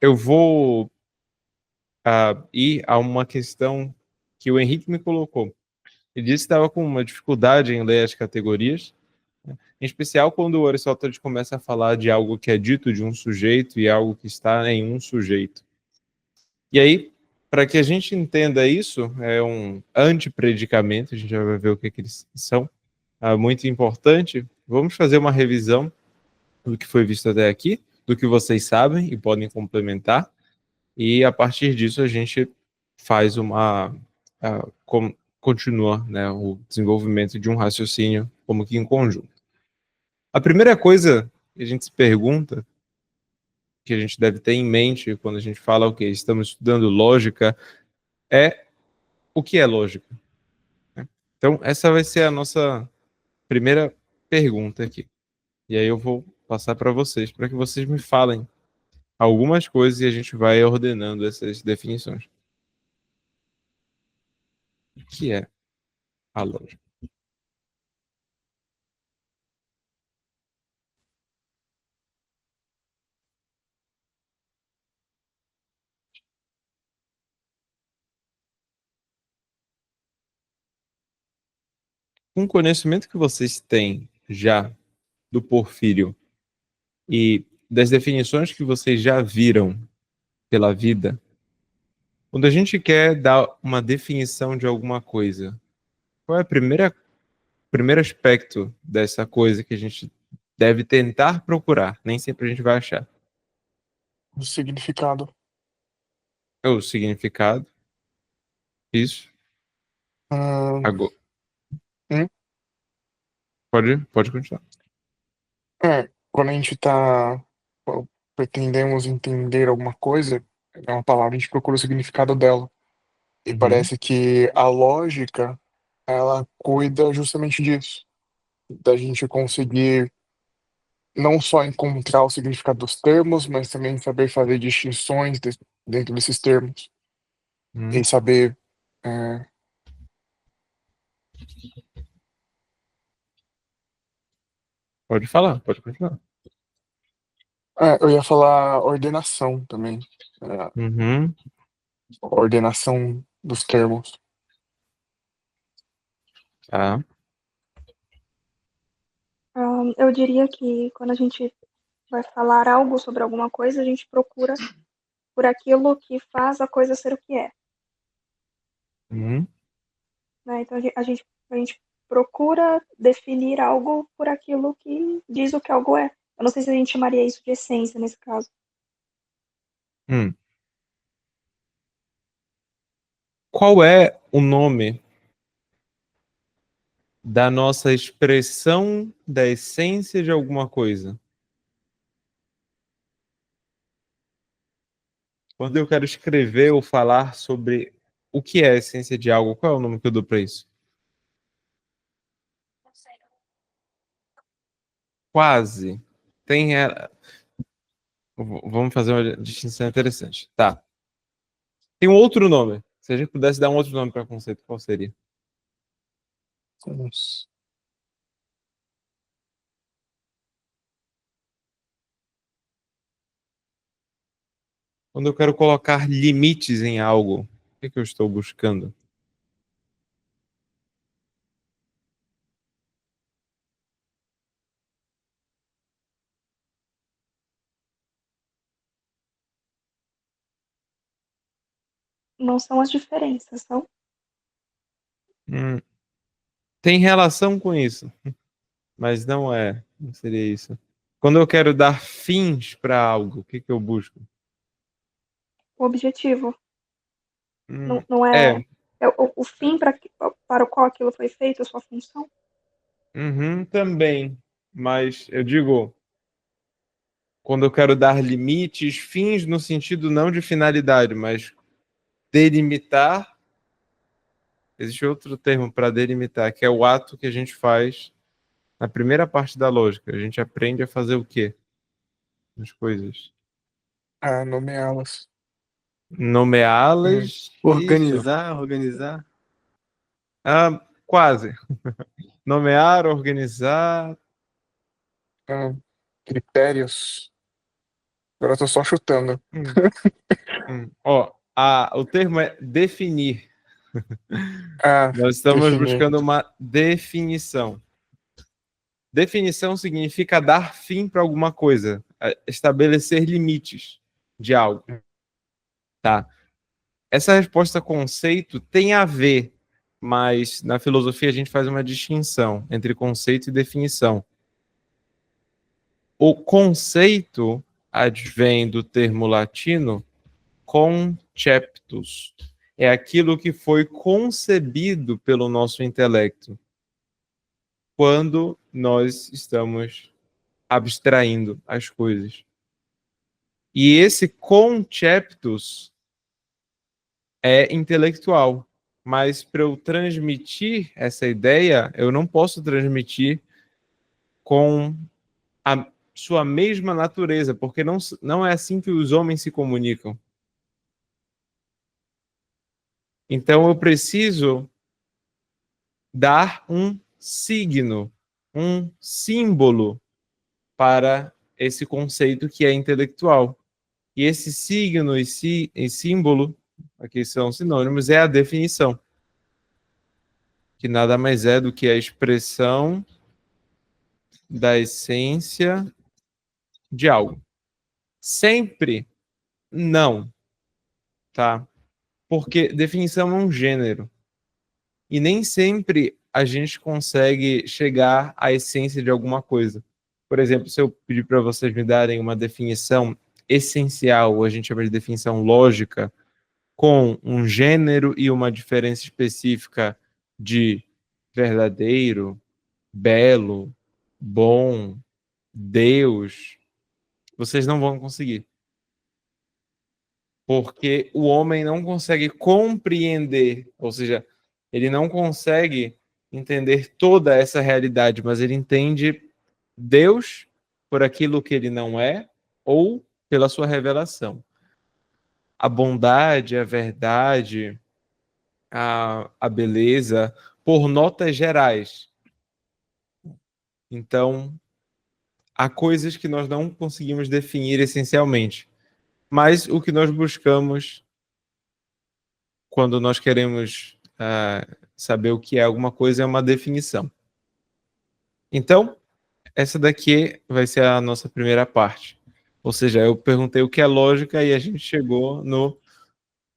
eu vou ir a uma questão que o Henrique me colocou. Ele disse que estava com uma dificuldade em ler as categorias, né? Em especial quando o Aristóteles começa a falar de algo que é dito de um sujeito e algo que está em um sujeito. E aí, para que a gente entenda isso, é um antepredicamento, a gente já vai ver o que eles são, muito importante. Vamos fazer uma revisão do que foi visto até aqui, do que vocês sabem e podem complementar, e a partir disso a gente faz continua, né, o desenvolvimento de um raciocínio como que em conjunto. A primeira coisa que a gente se pergunta, que a gente deve ter em mente quando a gente fala o que estamos estudando lógica, é o que é lógica, né? Então, essa vai ser a nossa primeira pergunta aqui. E aí eu vou passar para vocês, para que vocês me falem algumas coisas e a gente vai ordenando essas definições. O que é a lógica? Com o conhecimento que vocês têm já do Porfírio e das definições que vocês já viram pela vida, quando a gente quer dar uma definição de alguma coisa, qual é primeiro aspecto dessa coisa que a gente deve tentar procurar? Nem sempre a gente vai achar. O significado. É o significado, isso. Ah, Agora, hum, pode continuar. quando a gente tá, pretendemos entender alguma coisa, é uma palavra, a gente procura o significado dela. E Uhum, parece que a lógica, ela cuida justamente disso, da gente conseguir não só encontrar o significado dos termos, mas também saber fazer distinções dentro desses termos e uhum. saber. é, Pode falar, pode continuar. eu ia falar ordenação também, é, Uhum, ordenação dos termos. tá. Eu diria que quando a gente vai falar algo sobre alguma coisa, a gente procura por aquilo que faz a coisa ser o que é, Uhum. né? Então a gente procura definir algo por aquilo que diz o que algo é. Eu não sei se a gente chamaria isso de essência nesse caso. Hum. Qual é o nome da nossa expressão da essência de alguma coisa? Quando eu quero escrever ou falar sobre o que é a essência de algo, qual é o nome que eu dou para isso? Quase. Tem. Vamos fazer uma distinção interessante. Tá. Tem um outro nome. Se a gente pudesse dar um outro nome para conceito, qual seria? Uns- Quando eu quero colocar limites em algo, o que eu estou buscando? Não são as diferenças, são. Hum, tem relação com isso, mas não é. Não seria isso. Quando eu quero dar fins para algo, o que eu busco? O objetivo Hum, não é, é. é o fim para o qual aquilo foi feito, a sua função. Uhum, também. Mas eu digo, quando eu quero dar limites, fins no sentido não de finalidade, mas delimitar. Existe outro termo para delimitar, que é o ato que a gente faz na primeira parte da lógica. A gente aprende a fazer o quê? As coisas. Nomeá-las. Hum, Nomeá-las, isso. Organizar. Quase. Nomear, organizar. ah, critérios. Agora eu tô só chutando. Ó, o termo é definir. Ah, Nós estamos definir. buscando uma definição. Definição significa dar fim para alguma coisa, estabelecer limites de algo, tá? Essa resposta conceito tem a ver, mas na filosofia a gente faz uma distinção entre conceito e definição. O conceito advém do termo latino conceptus. É aquilo que foi concebido pelo nosso intelecto quando nós estamos abstraindo as coisas. E esse conceptus é intelectual, mas para eu transmitir essa ideia, eu não posso transmitir com a sua mesma natureza, porque não é assim que os homens se comunicam. Então eu preciso dar um signo, um símbolo para esse conceito que é intelectual. E esse signo e símbolo, aqui são sinônimos, é a definição, que nada mais é do que a expressão da essência de algo. Sempre não, tá? Porque definição é um gênero. E nem sempre a gente consegue chegar à essência de alguma coisa. Por exemplo, se eu pedir para vocês me darem uma definição essencial, ou a gente chama de definição lógica, com um gênero e uma diferença específica de verdadeiro, belo, bom, Deus, vocês não vão conseguir. Porque o homem não consegue compreender, ou seja, ele não consegue entender toda essa realidade, mas ele entende Deus por aquilo que ele não é ou pela sua revelação. A bondade, a verdade, a beleza, por notas gerais. Então, há coisas que nós não conseguimos definir essencialmente, mas o que nós buscamos quando nós queremos saber o que é alguma coisa é uma definição. Então, essa daqui vai ser a nossa primeira parte. Ou seja, eu perguntei o que é lógica e a gente chegou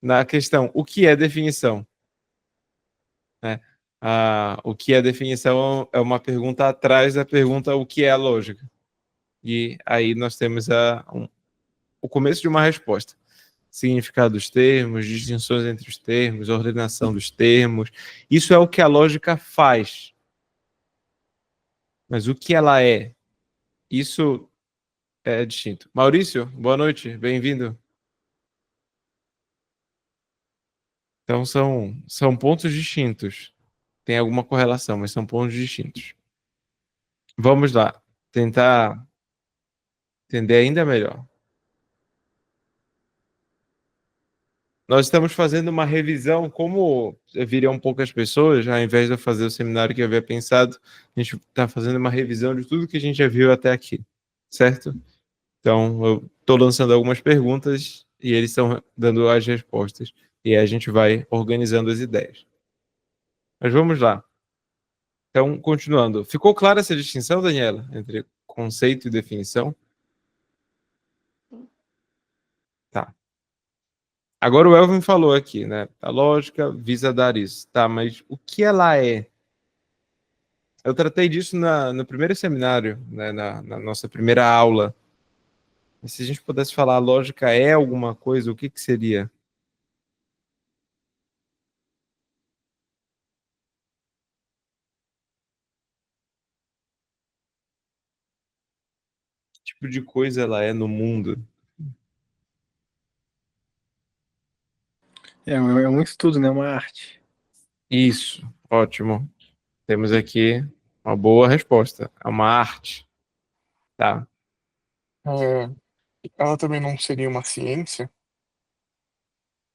na questão, o que é definição? Né? O que é definição é uma pergunta atrás da pergunta o que é a lógica. E aí nós temos o começo de uma resposta. Significado dos termos, distinções entre os termos, ordenação dos termos. Isso é o que a lógica faz. Mas o que ela é? Isso é distinto. Maurício, boa noite, bem-vindo. Então são pontos distintos. Tem alguma correlação, mas são pontos distintos. Vamos lá, tentar entender ainda melhor. Nós estamos fazendo uma revisão, como viriam poucas pessoas, ao invés de eu fazer o seminário que eu havia pensado, a gente está fazendo uma revisão de tudo que a gente já viu até aqui, certo? Então, eu estou lançando algumas perguntas e eles estão dando as respostas. E aí a gente vai organizando as ideias. Mas vamos lá. Então, continuando. Ficou clara essa distinção, Daniela, entre conceito e definição? Tá. Agora o Elvin falou aqui, né? A lógica visa dar isso. Tá, mas o que ela é? Eu tratei disso no primeiro seminário, né? Na nossa primeira aula. E se a gente pudesse falar, a lógica é alguma coisa, o que que seria? Que tipo de coisa ela é no mundo? É um estudo, né? Uma arte. Isso, ótimo. Temos aqui uma boa resposta. É uma arte. Tá. É, ela também não seria uma ciência?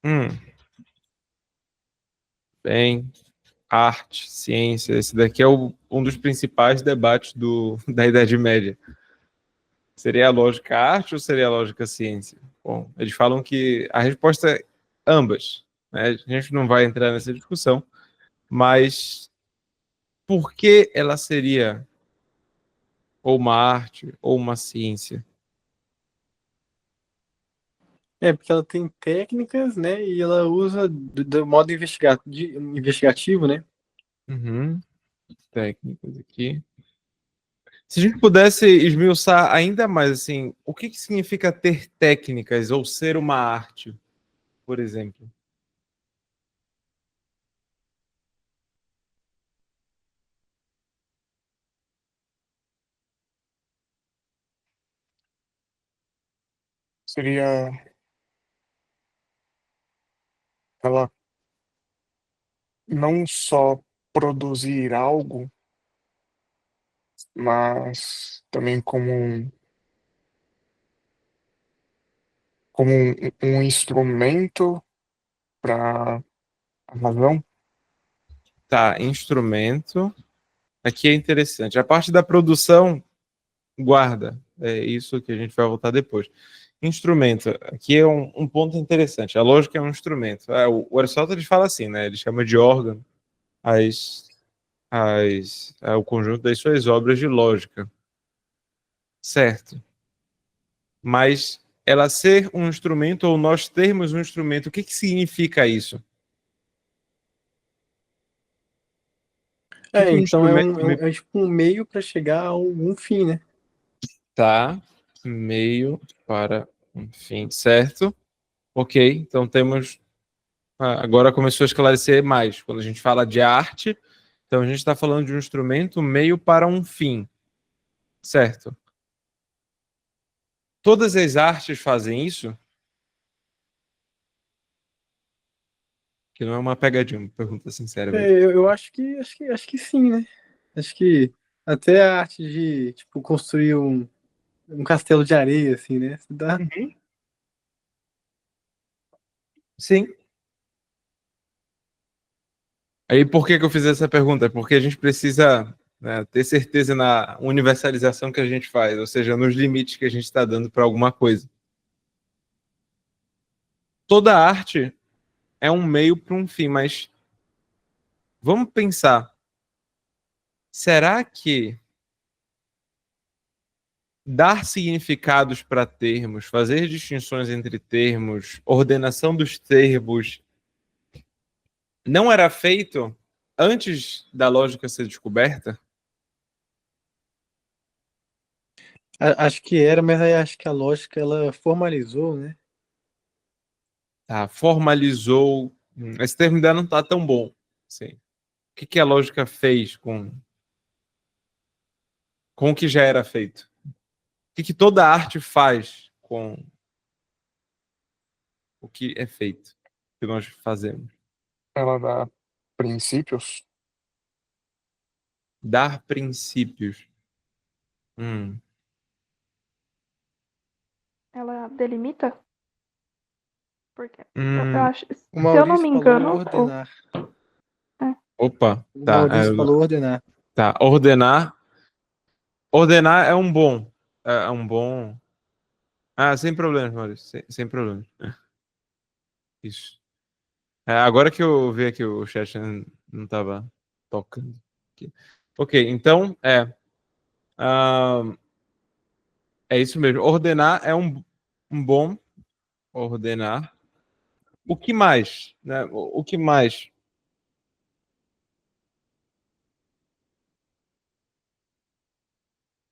Hum, bem, arte, ciência. Esse daqui é um dos principais debates da Idade Média. Seria a lógica arte ou seria a lógica ciência? Bom, eles falam que a resposta é ambas, né? A gente não vai entrar nessa discussão, mas por que ela seria ou uma arte ou uma ciência? Porque ela tem técnicas, né? E ela usa do modo investigativo, né? Uhum. Técnicas aqui. Se a gente pudesse esmiuçar ainda mais, assim, o que que significa ter técnicas ou ser uma arte, por exemplo? Seria ela não só produzir algo, mas também como um instrumento para a razão. Tá, instrumento. Aqui é interessante. A parte da produção, guarda. É isso que a gente vai voltar depois. Instrumento. Aqui é um ponto interessante. A lógica é um instrumento. O Aristóteles fala assim, né? Ele chama de órgão o conjunto das suas obras de lógica. Certo. Mas ela ser um instrumento ou nós termos um instrumento, o que que significa isso? O que que um Então instrumento me é tipo um meio para chegar a algum fim, né? tá meio para um fim, certo? Ok, então temos. Agora começou a esclarecer mais. Quando a gente fala de arte, então a gente está falando de um instrumento meio para um fim, certo? Todas as artes fazem isso? Que não é uma pegadinha, uma pergunta sincera mesmo. Eu acho que sim, né? Acho que até a arte de, tipo, construir um castelo de areia, assim, né? Dá. Uhum. Sim. Aí por que que eu fiz essa pergunta? Porque a gente precisa, né, ter certeza na universalização que a gente faz, ou seja, nos limites que a gente está dando para alguma coisa. Toda arte é um meio para um fim, mas vamos pensar, será que dar significados para termos, fazer distinções entre termos, ordenação dos termos, não era feito antes da lógica ser descoberta? Acho que era, mas aí acho que a lógica ela formalizou, né? Tá, formalizou. Esse termo ainda não está tão bom. Sim. O que que a lógica fez com o que já era feito? O que que toda arte faz com o que é feito, o que nós fazemos? Ela dá princípios. Dar princípios. Hum. Ela delimita? Porque eu Hum. acho, O se eu não me Maurício falou engano, ordenar. é, Opa, O tá. Maurício falou ordenar. Tá. Ordenar. Ordenar é um bom. É um bom. Sem problemas, Maurício. Sem problemas. Isso. Agora que eu vi aqui o chat não estava tocando aqui. Ok, então ah, é isso mesmo. Ordenar é um bom ordenar. O que mais? Né? O que mais?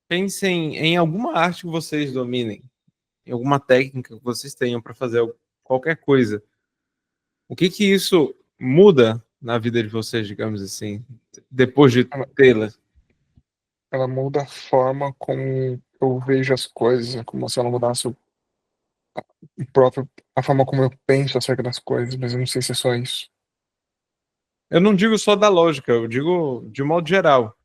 Pensem em alguma arte que vocês dominem, em alguma técnica que vocês tenham para fazer qualquer coisa. O que que isso muda na vida de vocês, digamos assim, depois de Ela, tê-la? ela muda a forma como eu vejo as coisas, é como se ela mudasse a forma como eu penso acerca das coisas, mas eu não sei se é só isso. Eu não digo só da lógica, eu digo de modo geral.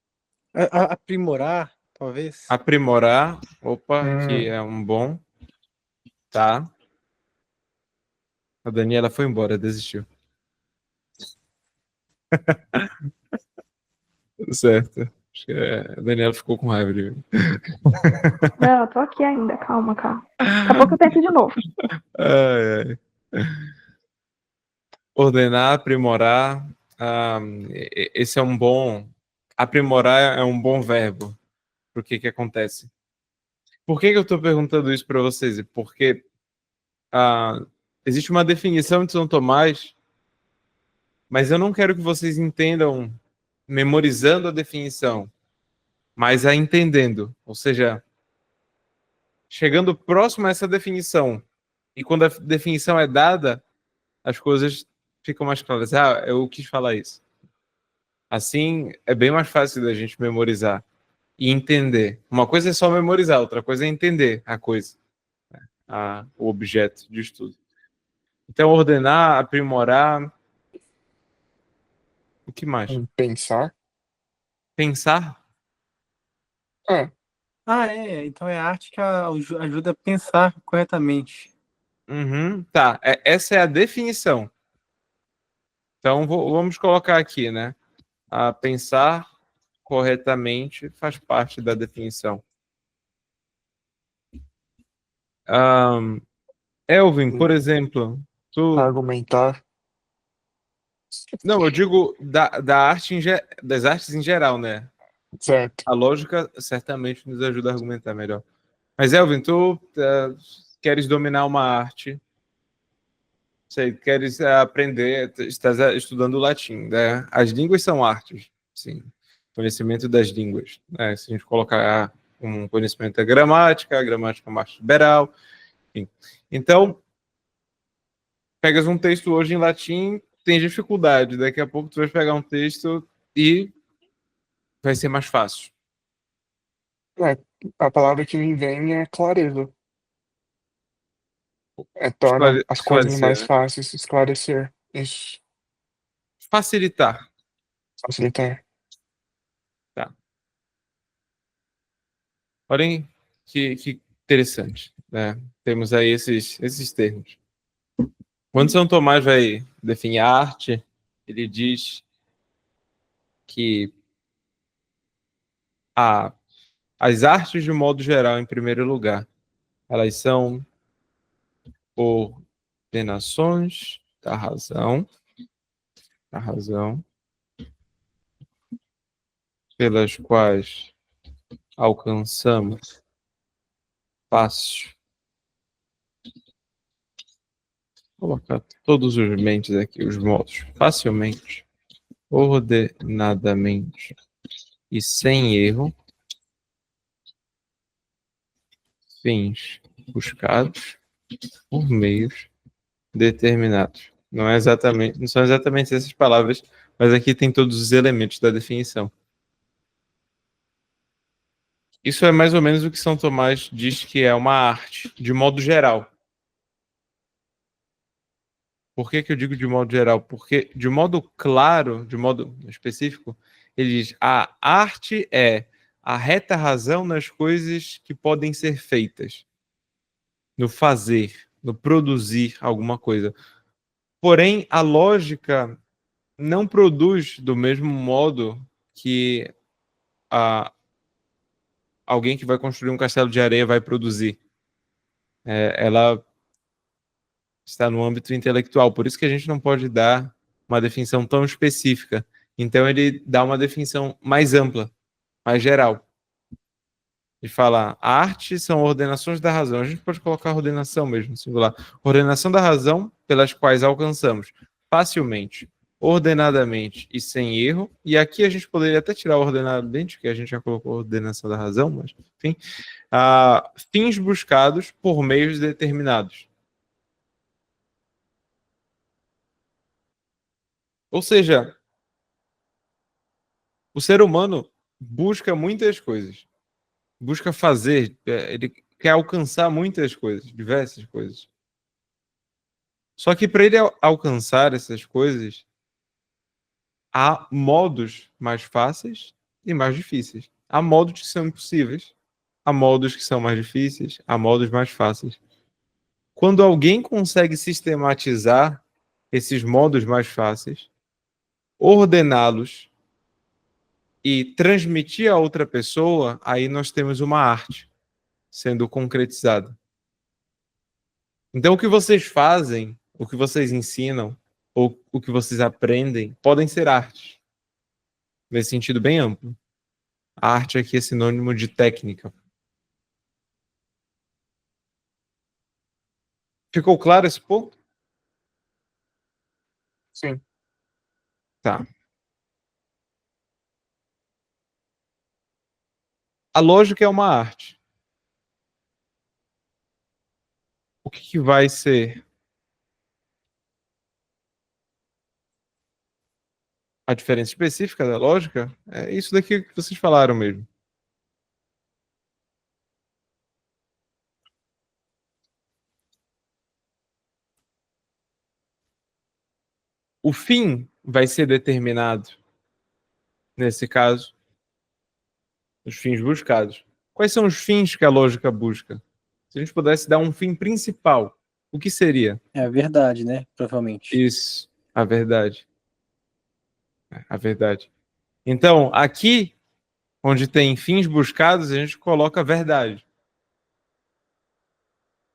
Aprimorar, talvez. Aprimorar, opa, que Hum, é um bom, tá? A Daniela foi embora, desistiu. Certo. Acho que a Daniela ficou com raiva de mim. Não, eu tô aqui ainda, calma. Daqui a pouco eu tento de novo. Ai, ai. Ordenar, aprimorar. Esse é um bom. Aprimorar é um bom verbo. Por que acontece? Por que eu estou perguntando isso para vocês? Porque existe uma definição de São Tomás, mas eu não quero que vocês entendam memorizando a definição, mas a entendendo. Ou seja, chegando próximo a essa definição. E quando a definição é dada, as coisas ficam mais claras. Eu quis falar isso. Assim, é bem mais fácil da gente memorizar e entender. Uma coisa é só memorizar, outra coisa é entender a coisa, o objeto de estudo. Então, ordenar, aprimorar. O que mais? Pensar. Pensar? É, Então é a arte que ajuda a pensar corretamente. Uhum, tá, essa é a definição. Então, vamos colocar aqui, né? Pensar corretamente faz parte da definição. Elvin, por exemplo, argumentar. Não, eu digo da arte das artes em geral, né? Certo. A lógica certamente nos ajuda a argumentar melhor. Mas, Elvin, tu queres dominar uma arte, sei, queres aprender, estás estudando latim, né? As línguas são artes, sim. Conhecimento das línguas, né? Se a gente colocar um conhecimento da gramática, a gramática é uma arte liberal, enfim. Então, pegas um texto hoje em latim, tem dificuldade, daqui a pouco tu vai pegar um texto e vai ser mais fácil. É, a palavra que me vem é clareza. Torna as coisas Esclarecer, mais né? fáceis, esclarecer. Isso. Facilitar. Facilitar. Tá. Olhem que interessante, né? Temos aí esses termos. Quando São Tomás vai definir a arte, ele diz que as artes, de modo geral, em primeiro lugar, elas são ordenações da razão, pelas quais alcançamos fácil. Vou colocar todos os mentes aqui, os modos, facilmente, ordenadamente e sem erro, fins buscados por meios determinados. Não são exatamente essas palavras, mas aqui tem todos os elementos da definição. Isso é mais ou menos o que São Tomás diz que é uma arte, de modo geral. Por que eu digo de modo geral? Porque, de modo claro, de modo específico, ele diz: a arte é a reta razão nas coisas que podem ser feitas, no fazer, no produzir alguma coisa. Porém, a lógica não produz do mesmo modo que alguém que vai construir um castelo de areia vai produzir. Ela está no âmbito intelectual, por isso que a gente não pode dar uma definição tão específica. Então ele dá uma definição mais ampla, mais geral. E fala, a arte são ordenações da razão. A gente pode colocar ordenação mesmo, singular. Ordenação da razão pelas quais alcançamos facilmente, ordenadamente e sem erro. E aqui a gente poderia até tirar ordenadamente, porque a gente já colocou ordenação da razão, mas enfim. Fins buscados por meios determinados. Ou seja, o ser humano busca muitas coisas. Busca fazer, ele quer alcançar muitas coisas, diversas coisas. Só que para ele alcançar essas coisas, há modos mais fáceis e mais difíceis. Há modos que são impossíveis, há modos que são mais difíceis, há modos mais fáceis. Quando alguém consegue sistematizar esses modos mais fáceis, ordená-los e transmitir a outra pessoa, aí nós temos uma arte sendo concretizada. Então, o que vocês fazem, o que vocês ensinam, ou o que vocês aprendem, podem ser artes. Nesse sentido bem amplo. A arte aqui é sinônimo de técnica. Ficou claro esse ponto? Sim. Tá. A lógica é uma arte. O que vai ser a diferença específica da lógica? É isso daqui que vocês falaram mesmo. O fim vai ser determinado, nesse caso, os fins buscados. Quais são os fins que a lógica busca? Se a gente pudesse dar um fim principal, o que seria? É a verdade, né? Provavelmente. Isso, a verdade. A verdade. Então, aqui, onde tem fins buscados, a gente coloca a verdade.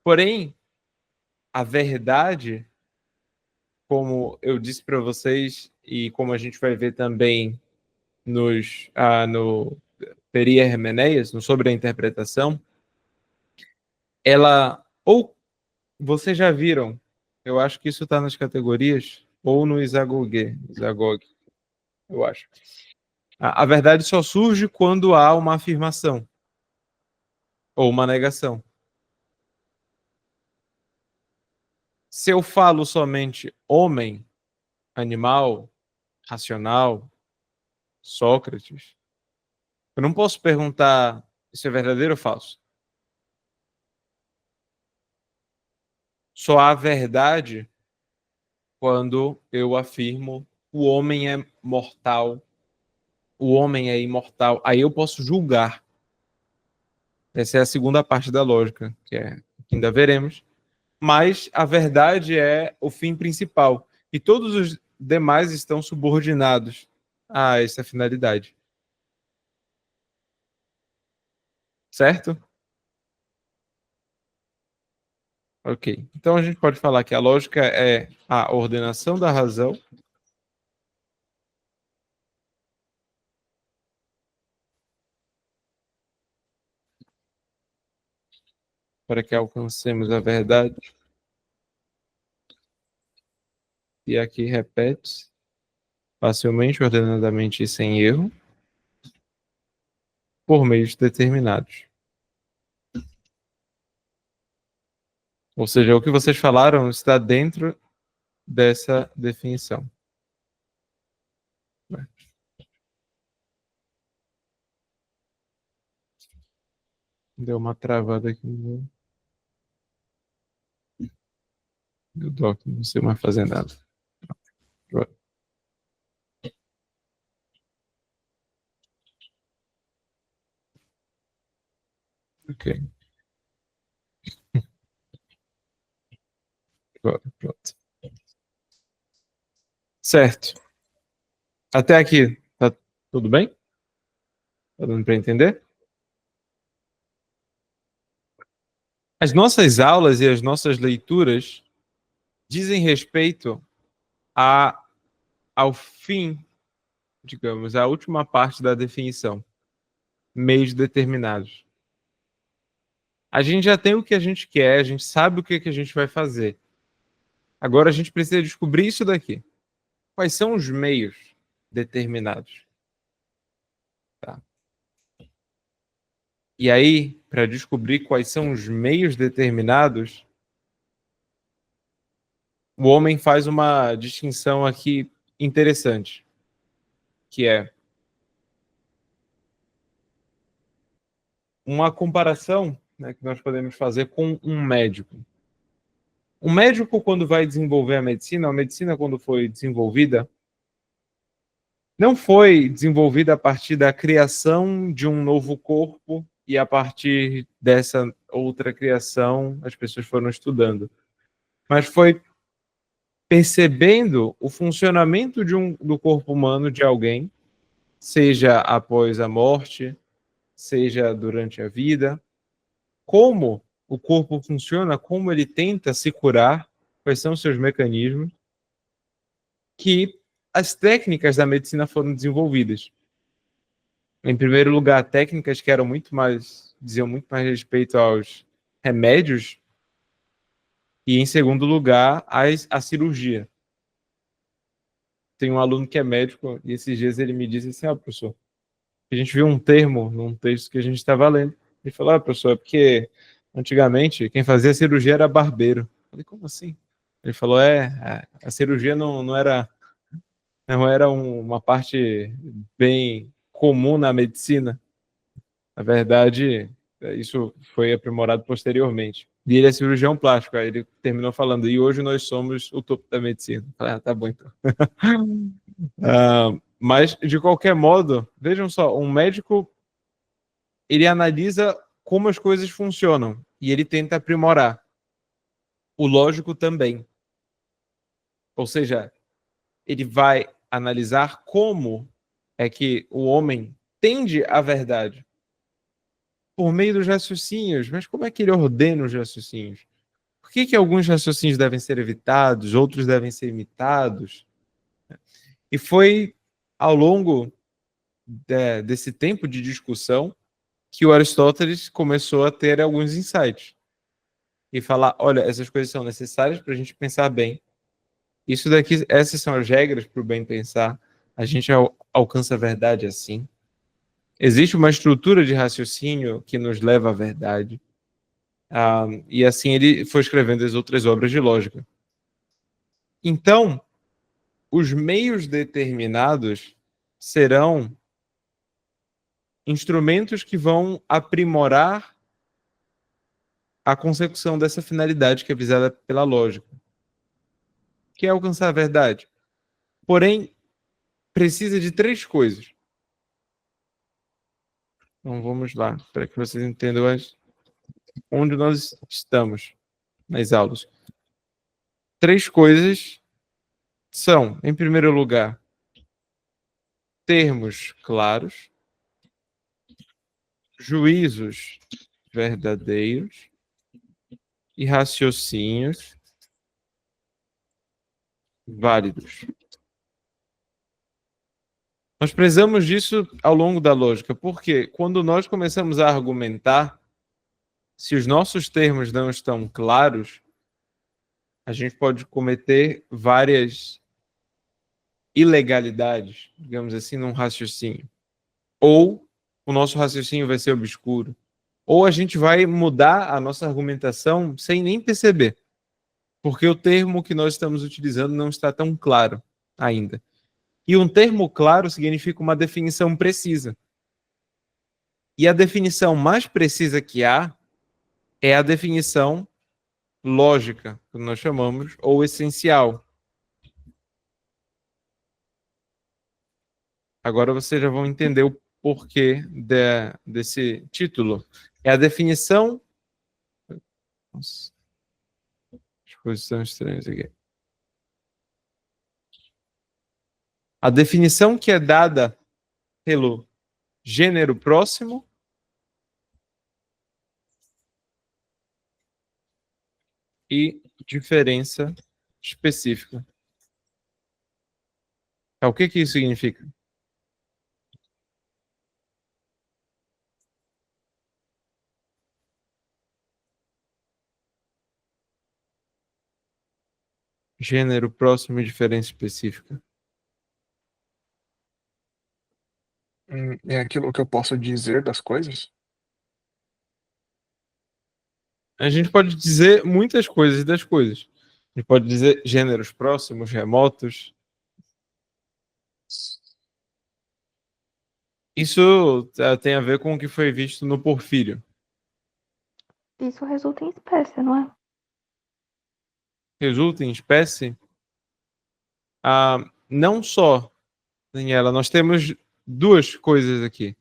Porém, a verdade, como eu disse para vocês, e como a gente vai ver também no Peria Hermeneias, no Sobre a Interpretação, ela, ou vocês já viram, eu acho que isso está nas categorias, ou no Isagoge, eu acho. A verdade só surge quando há uma afirmação ou uma negação. Se eu falo somente homem, animal, racional, Sócrates, eu não posso perguntar se é verdadeiro ou falso. Só há verdade quando eu afirmo o homem é mortal, o homem é imortal. Aí eu posso julgar. Essa é a segunda parte da lógica, que ainda veremos. Mas a verdade é o fim principal. E todos os demais estão subordinados a essa finalidade. Certo? Ok. Então a gente pode falar que a lógica é a ordenação da razão para que alcancemos a verdade. E aqui repete facilmente, ordenadamente e sem erro, por meios determinados. Ou seja, o que vocês falaram está dentro dessa definição. Deu uma travada aqui no doc, não sei mais fazer nada. Ok. Agora, pronto. Certo. Até aqui, tá tudo bem? Tá dando para entender? As nossas aulas e as nossas leituras dizem respeito ao fim, digamos, à última parte da definição, meios determinados. A gente já tem o que a gente quer, a gente sabe o que a gente vai fazer. Agora a gente precisa descobrir isso daqui. Quais são os meios determinados? Tá. E aí, para descobrir quais são os meios determinados, o homem faz uma distinção aqui interessante, que é uma comparação, né, que nós podemos fazer com um médico. Um médico, quando vai desenvolver a medicina, quando foi desenvolvida, não foi desenvolvida a partir da criação de um novo corpo e a partir dessa outra criação as pessoas foram estudando. Mas foi percebendo o funcionamento do corpo humano de alguém, seja após a morte, seja durante a vida, como o corpo funciona, como ele tenta se curar, quais são os seus mecanismos, que as técnicas da medicina foram desenvolvidas. Em primeiro lugar, técnicas que eram diziam muito mais respeito aos remédios, e em segundo lugar, a cirurgia. Tem um aluno que é médico, e esses dias ele me disse assim, professor, a gente viu um termo num texto que a gente estava lendo. Ele falou, professor, é porque antigamente quem fazia cirurgia era barbeiro. Eu falei, como assim? Ele falou, a cirurgia não era uma parte bem comum na medicina. Na verdade, isso foi aprimorado posteriormente. E ele é cirurgião plástico. Aí ele terminou falando, e hoje nós somos o topo da medicina. Eu falei, tá bom então. Mas, de qualquer modo, vejam só, um médico, ele analisa como as coisas funcionam e ele tenta aprimorar. O lógico também. Ou seja, ele vai analisar como é que o homem tende à verdade por meio dos raciocínios. Mas como é que ele ordena os raciocínios? Por que alguns raciocínios devem ser evitados, outros devem ser imitados? E foi ao longo desse tempo de discussão que o Aristóteles começou a ter alguns insights e falar, olha, essas coisas são necessárias para a gente pensar bem. Isso daqui, essas são as regras para o bem pensar. A gente alcança a verdade assim. Existe uma estrutura de raciocínio que nos leva à verdade. E assim ele foi escrevendo as outras obras de lógica. Então, os meios determinados serão instrumentos que vão aprimorar a consecução dessa finalidade que é visada pela lógica, que é alcançar a verdade. Porém, precisa de 3 coisas. Então vamos lá, para que vocês entendam onde nós estamos nas aulas. 3 coisas são, em primeiro lugar, termos claros, juízos verdadeiros e raciocínios válidos. Nós precisamos disso ao longo da lógica, porque quando nós começamos a argumentar, se os nossos termos não estão claros, a gente pode cometer várias ilegalidades, digamos assim, num raciocínio. Ou o nosso raciocínio vai ser obscuro. Ou a gente vai mudar a nossa argumentação sem nem perceber, porque o termo que nós estamos utilizando não está tão claro ainda. E um termo claro significa uma definição precisa. E a definição mais precisa que há é a definição lógica, que nós chamamos, ou essencial. Agora vocês já vão entender o porquê desse título. É a definição... Nossa, as coisas são estranhas aqui. A definição que é dada pelo gênero próximo e diferença específica. O que isso significa? Gênero próximo e diferença específica. É aquilo que eu posso dizer das coisas? A gente pode dizer muitas coisas das coisas. A gente pode dizer gêneros próximos, remotos. Isso tem a ver com o que foi visto no Porfírio. Isso resulta em espécie, não é? Resulta em espécie? Não só, Daniela, nós temos 2 coisas aqui.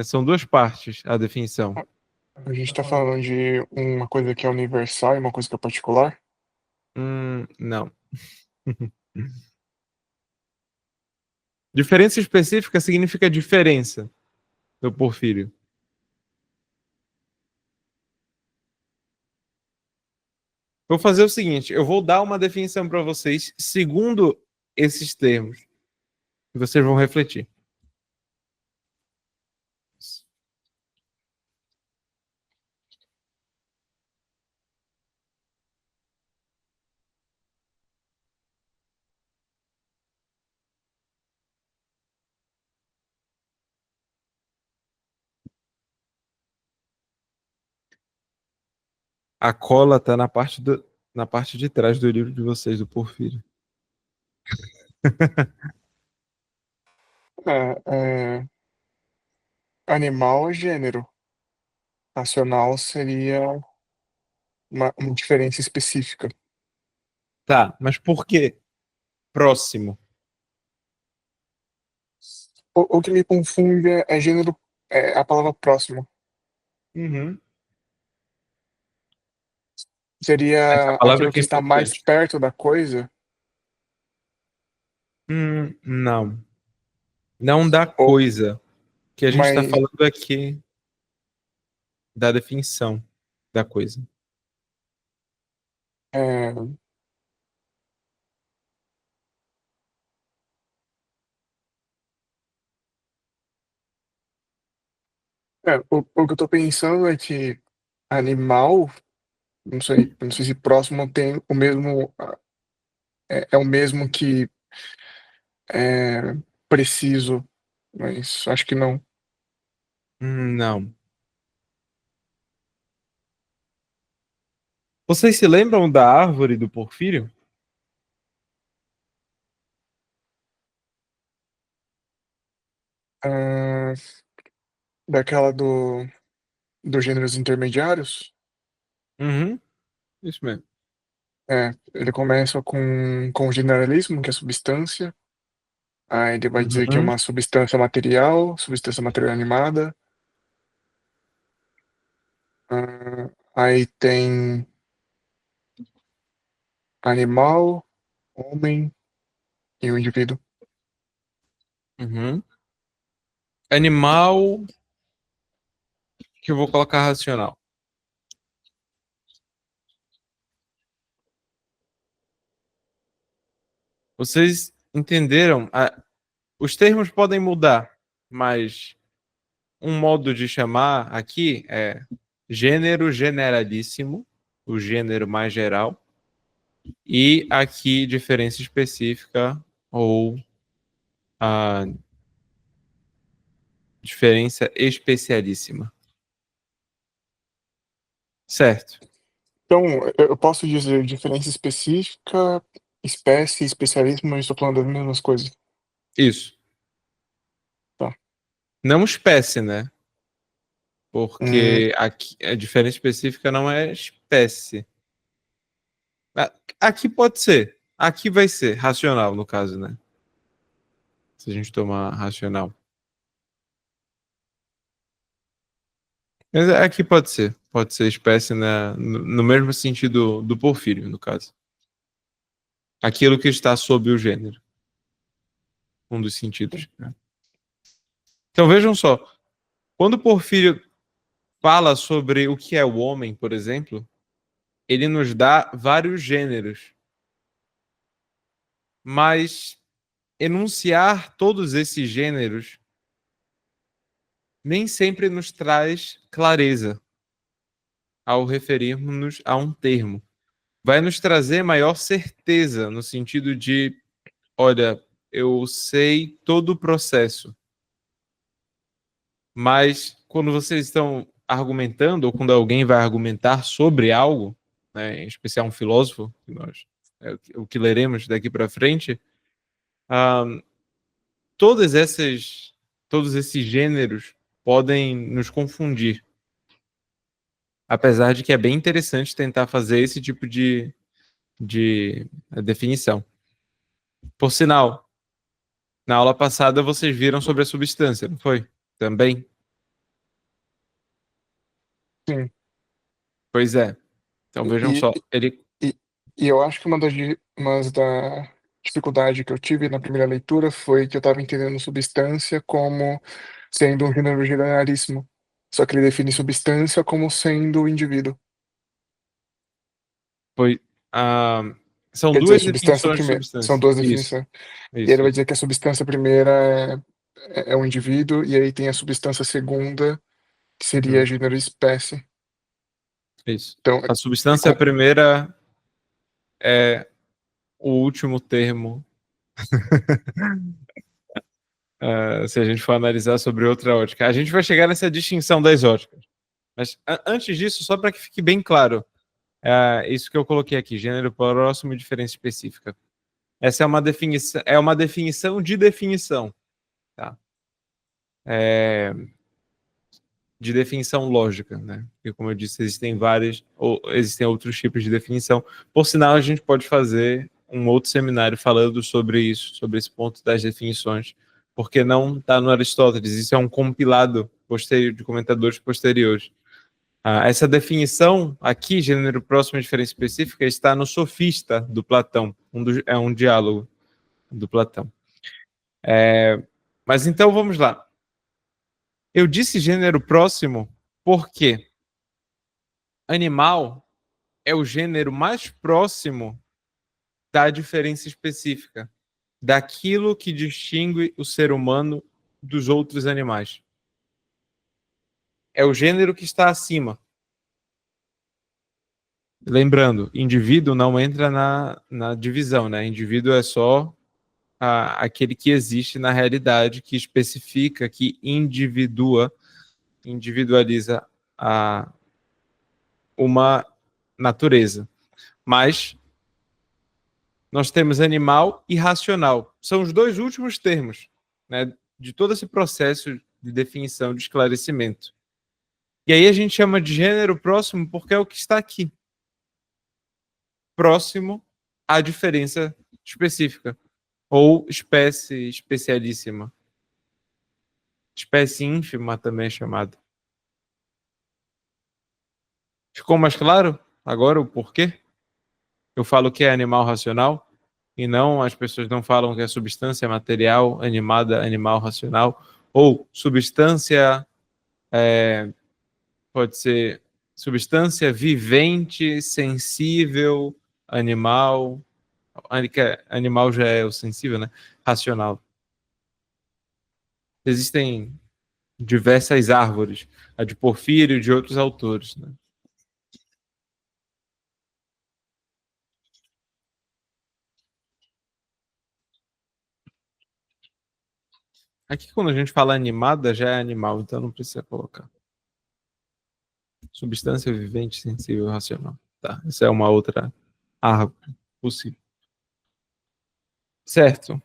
São 2 partes a definição. A gente está falando de uma coisa que é universal e uma coisa que é particular? Não. Diferença específica significa diferença do Porfírio. Vou fazer o seguinte, eu vou dar uma definição para vocês segundo esses termos. E vocês vão refletir. A cola está na parte de trás do livro de vocês, do Porfírio. Animal é gênero. Racional seria uma diferença específica. Tá, mas por que próximo? O que me confunde é gênero, a palavra próximo. Uhum. Essa Seria palavra aquilo que que é está mais importante. perto da coisa, Não. Não da ou, coisa. O que a gente está mas falando aqui da definição da coisa. é, o que eu tô pensando é que animal, não sei se próximo tem o mesmo, é o mesmo que é, preciso, mas acho que não. Não. Vocês se lembram da árvore do Porfírio? Ah, daquela dos gêneros intermediários, Uhum. Isso mesmo. ele começa com o generalismo, que é substância, aí ele vai dizer que é Uhum. uma substância material animada, aí tem animal, homem e o indivíduo. Uhum. Animal que eu vou colocar racional. Vocês entenderam? Os termos podem mudar, mas um modo de chamar aqui é gênero generalíssimo, o gênero mais geral, e aqui diferença específica ou a diferença especialíssima. Certo. Então, eu posso dizer diferença específica, espécie, especialismo, mas estou falando das mesmas coisas. Isso. Tá. Não espécie, né? Hum, Porque aqui a diferença específica não é espécie. Aqui pode ser. Aqui vai ser racional, no caso, né? Se a gente tomar racional. Mas aqui pode ser. Pode ser espécie no mesmo sentido do Porfírio, no caso. Aquilo que está sob o gênero. Um dos sentidos. Né? Então vejam só. Quando o Porfírio fala sobre o que é o homem, por exemplo, ele nos dá vários gêneros. Mas enunciar todos esses gêneros nem sempre nos traz clareza ao referirmos-nos a um termo. Vai nos trazer maior certeza no sentido de, olha, eu sei todo o processo, mas quando vocês estão argumentando ou quando alguém vai argumentar sobre algo, né, em especial um filósofo, o que leremos daqui para frente, ah, todas essas, todos esses gêneros podem nos confundir. Apesar de que é bem interessante tentar fazer esse tipo de definição. Por sinal, na aula passada vocês viram sobre a substância, não foi? Também? sim. Pois é. Então vejam E, só, ele... e, e eu acho que uma das dificuldade que eu tive na primeira leitura foi que eu estava entendendo substância como sendo um gênero generalíssimo. Só que ele define substância como sendo o indivíduo. Foi, ah, são Quer dizer, duas substância definições de primeira. São substância. duas Isso, definições. E ele isso, vai isso. dizer que a substância primeira é um indivíduo, e aí tem a substância segunda, que seria Uhum, gênero e espécie. isso. Então, A substância primeira é o último termo, se a gente for analisar sobre outra ótica. A gente vai chegar nessa distinção das óticas. Mas antes disso, só para que fique bem claro, isso que eu coloquei aqui, gênero próximo e diferença específica. Essa é uma definição de definição, tá? De definição lógica, né? Porque, como eu disse, existem várias, ou existem outros tipos de definição. Por sinal, a gente pode fazer um outro seminário falando sobre isso, sobre esse ponto das definições, porque não está no Aristóteles, isso é um compilado de comentadores posteriores. Essa definição aqui, gênero próximo e diferença específica, está no Sofista do Platão, é um diálogo do Platão. Mas então vamos lá. Eu disse gênero próximo porque animal é o gênero mais próximo da diferença específica, daquilo que distingue o ser humano dos outros animais. É o gênero que está acima. Lembrando, indivíduo não entra na divisão, né? Indivíduo é só aquele que existe na realidade, que especifica, que individualiza uma natureza. Mas nós temos animal e racional. São os dois últimos termos, né, de todo esse processo de definição, de esclarecimento. E aí a gente chama de gênero próximo porque é o que está aqui. Próximo à diferença específica. Ou espécie especialíssima. Espécie ínfima também é chamada. Ficou mais claro agora o porquê? Eu falo que é animal racional e não, as pessoas não falam que é substância material animada, animal racional, ou substância, pode ser substância vivente, sensível, animal, animal já é o sensível, né? Racional. Existem diversas árvores, a de Porfírio e de outros autores, né? Aqui, quando a gente fala animada, já é animal, então não precisa colocar. Substância vivente, sensível, racional. Tá, essa é uma outra árvore possível. Certo.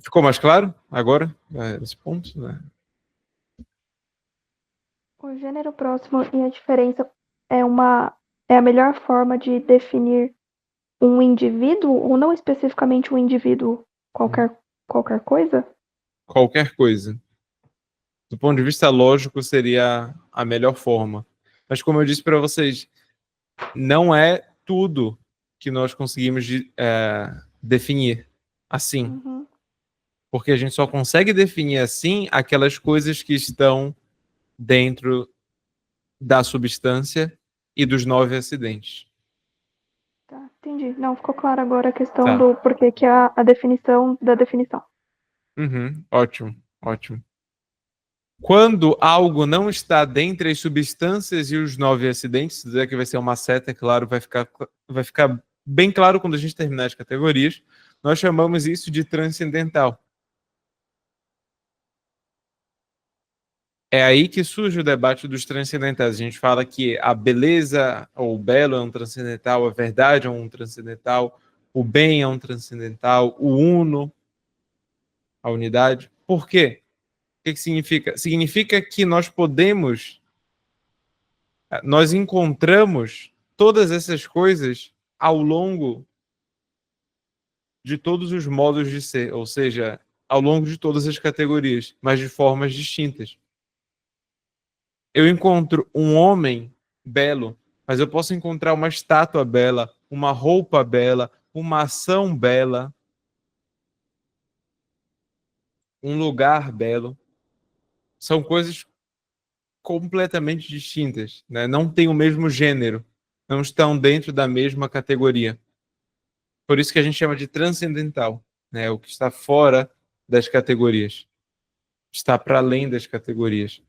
Ficou mais claro agora, esse ponto, né? O gênero próximo e a diferença é a melhor forma de definir um indivíduo, ou não especificamente um indivíduo, qualquer coisa? Qualquer coisa. Do ponto de vista lógico, seria a melhor forma. Mas, como eu disse para vocês, não é tudo que nós conseguimos definir assim. Uhum. Porque a gente só consegue definir assim aquelas coisas que estão dentro da substância e dos 9 acidentes. Tá, entendi. Não, ficou claro agora a questão Tá. do porquê que é a definição da definição. Uhum, ótimo, ótimo. Quando algo não está dentre as substâncias e os 9 acidentes, se dizer que vai ser uma seta, é claro, vai ficar bem claro quando a gente terminar as categorias, nós chamamos isso de transcendental. É aí que surge o debate dos transcendentais. A gente fala que a beleza ou o belo é um transcendental, a verdade é um transcendental, o bem é um transcendental, o uno, a unidade. Por quê? O que significa? Significa que nós encontramos todas essas coisas ao longo de todos os modos de ser, ou seja, ao longo de todas as categorias, mas de formas distintas. Eu encontro um homem belo, mas eu posso encontrar uma estátua bela, uma roupa bela, uma ação bela, um lugar belo. São coisas completamente distintas, né? Não têm o mesmo gênero, não estão dentro da mesma categoria. Por isso que a gente chama de transcendental, né? O que está fora das categorias, está para além das categorias.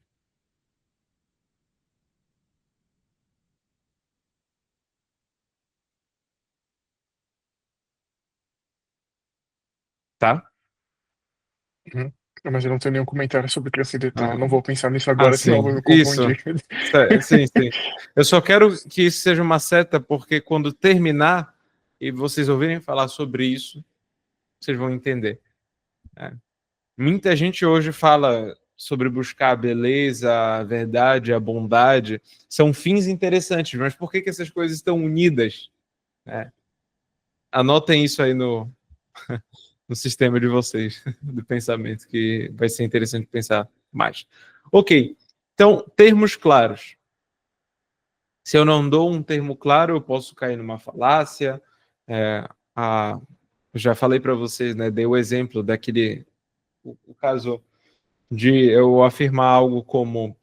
Tá? Uhum. Mas eu não tenho nenhum comentário sobre transcendental. Ah, Não vou pensar nisso agora, senão eu vou sim. me Isso. confundir. Sim, sim. Eu só quero que isso seja uma seta, porque quando terminar e vocês ouvirem falar sobre isso, vocês vão entender. Né? Muita gente hoje fala sobre buscar a beleza, a verdade, a bondade. São fins interessantes, mas por que essas coisas estão unidas? Né? Anotem isso aí no sistema de vocês, do pensamento, que vai ser interessante pensar mais. Ok, então, termos claros. Se eu não dou um termo claro, eu posso cair numa falácia. É, eu já falei para vocês, né? Dei o exemplo daquele o caso de eu afirmar algo como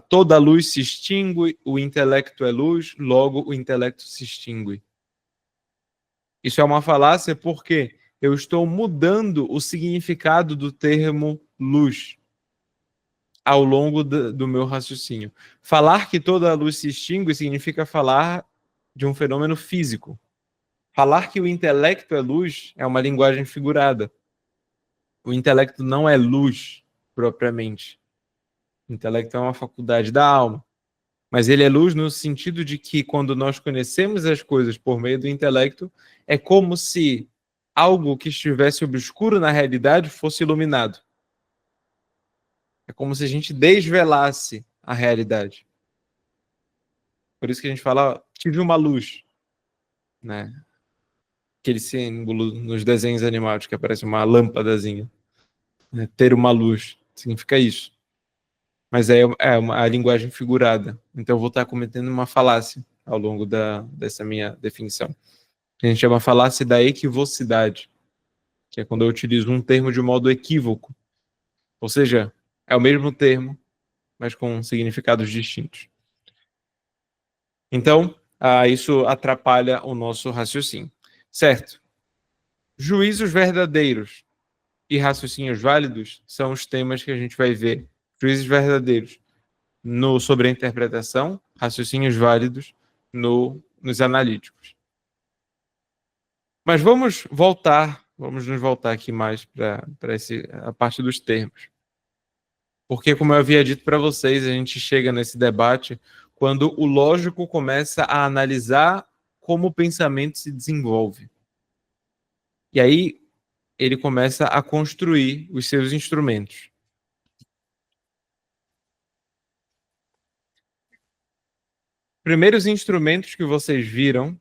toda luz se extingue, o intelecto é luz, logo o intelecto se extingue. Isso é uma falácia porque eu estou mudando o significado do termo luz ao longo do meu raciocínio. Falar que toda luz se extingue significa falar de um fenômeno físico. Falar que o intelecto é luz é uma linguagem figurada. O intelecto não é luz propriamente. O intelecto é uma faculdade da alma. Mas ele é luz no sentido de que quando nós conhecemos as coisas por meio do intelecto, é como se algo que estivesse obscuro na realidade fosse iluminado. É como se a gente desvelasse a realidade. Por isso que a gente fala, tive uma luz, né? Aquele símbolo nos desenhos animados que aparece uma lâmpadazinha. Né? Ter uma luz significa isso. Mas a linguagem figurada. Então eu vou estar cometendo uma falácia ao longo dessa minha definição. A gente chama falácia da equivocidade, que é quando eu utilizo um termo de modo equívoco. Ou seja, é o mesmo termo, mas com significados distintos. Então, isso atrapalha o nosso raciocínio. Certo? Juízos verdadeiros e raciocínios válidos são os temas que a gente vai ver. Juízos verdadeiros sobre a interpretação, raciocínios válidos nos analíticos. Mas vamos nos voltar aqui mais para a parte dos termos. Porque, como eu havia dito para vocês, a gente chega nesse debate quando o lógico começa a analisar como o pensamento se desenvolve. E aí ele começa a construir os seus instrumentos. Primeiros instrumentos que vocês viram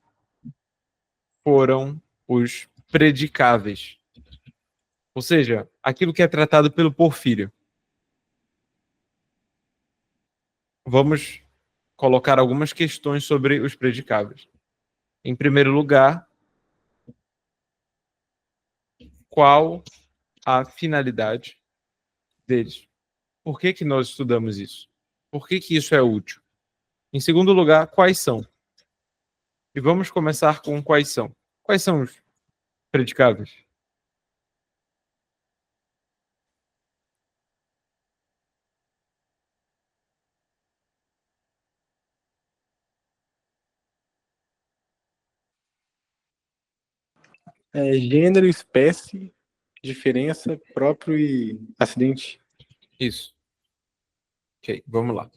foram os predicáveis. Ou seja, aquilo que é tratado pelo Porfírio. Vamos colocar algumas questões sobre os predicáveis. Em primeiro lugar, qual a finalidade deles? Por que nós estudamos isso? Por que isso é útil? Em segundo lugar, quais são? E vamos começar com quais são. Quais são os predicáveis? Gênero, espécie, diferença, próprio e acidente. Isso. Ok, vamos lá.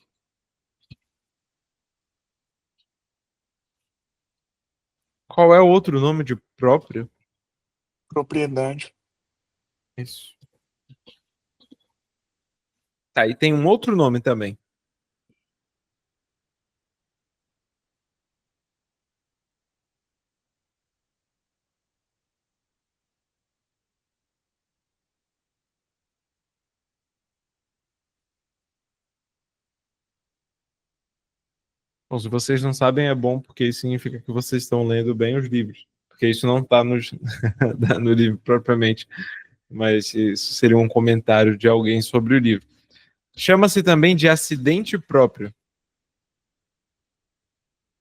Qual é o outro nome de próprio? Propriedade. Isso. Tá, e tem um outro nome também. Bom, se vocês não sabem, é bom, porque isso significa que vocês estão lendo bem os livros. Porque isso não está no livro propriamente, mas isso seria um comentário de alguém sobre o livro. Chama-se também de acidente próprio.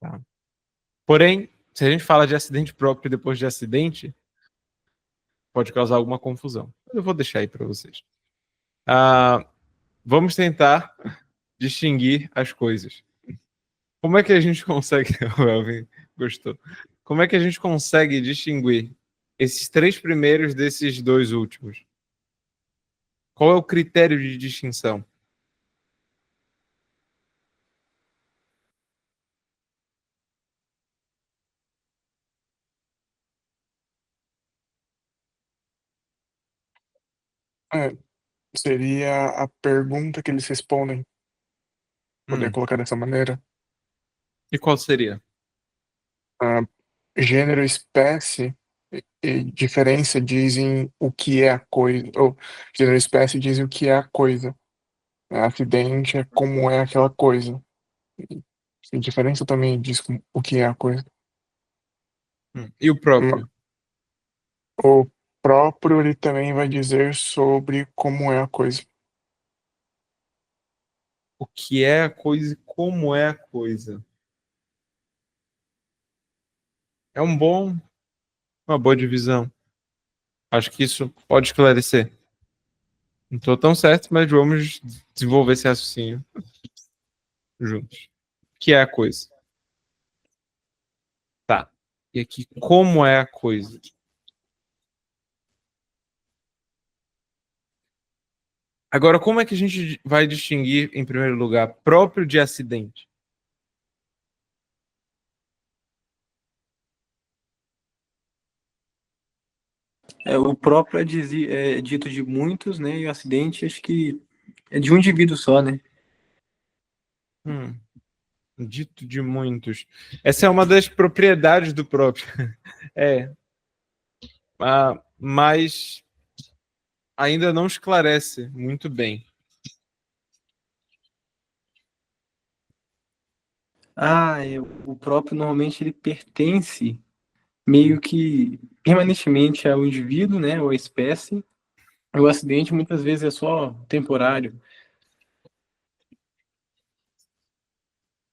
Tá? Porém, se a gente fala de acidente próprio depois de acidente, pode causar alguma confusão. Eu vou deixar aí para vocês. Vamos tentar distinguir as coisas. Como é que a gente consegue... O Elvin gostou. Como é que a gente consegue distinguir esses 3 primeiros desses 2 últimos? Qual é o critério de distinção? É, seria a pergunta que eles respondem, poder colocar dessa maneira. E qual seria? Ah, gênero, espécie e diferença dizem o que é a coisa, ou gênero e espécie dizem o que é a coisa. Acidente é como é aquela coisa. E diferença também diz o que é a coisa. E o próprio? O próprio ele também vai dizer sobre como é a coisa. O que é a coisa e como é a coisa? É uma boa divisão. Acho que isso pode esclarecer. Não estou tão certo, mas vamos desenvolver esse raciocínio juntos. O que é a coisa? Tá. E aqui, como é a coisa? Agora, como é que a gente vai distinguir, em primeiro lugar, próprio de acidente? O próprio é dito de muitos, né? E o acidente acho que é de um indivíduo só, né? Dito de muitos. Essa é uma das propriedades do próprio. É. Mas ainda não esclarece muito bem. O próprio normalmente ele pertence meio que permanentemente ao indivíduo, né? Ou à espécie. O acidente muitas vezes é só temporário.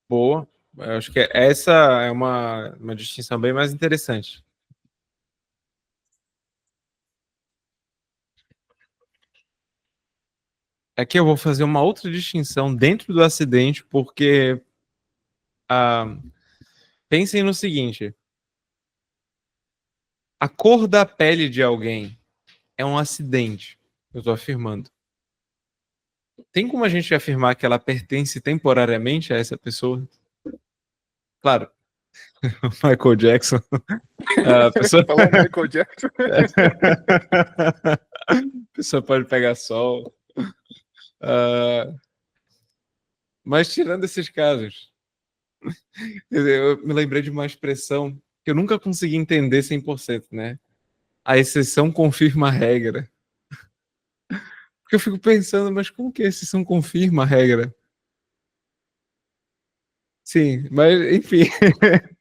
Boa. Eu acho que essa é uma distinção bem mais interessante. Aqui eu vou fazer uma outra distinção dentro do acidente, porque pensem no seguinte: a cor da pele de alguém é um acidente. Eu estou afirmando. Tem como a gente afirmar que ela pertence temporariamente a essa pessoa? Claro, Michael Jackson. A pessoa... Falou Michael Jackson. a pessoa pode pegar sol. Mas tirando esses casos, eu me lembrei de uma expressão que eu nunca consegui entender 100%, né? A exceção confirma a regra. Porque eu fico pensando, mas como que a exceção confirma a regra? Sim, mas enfim,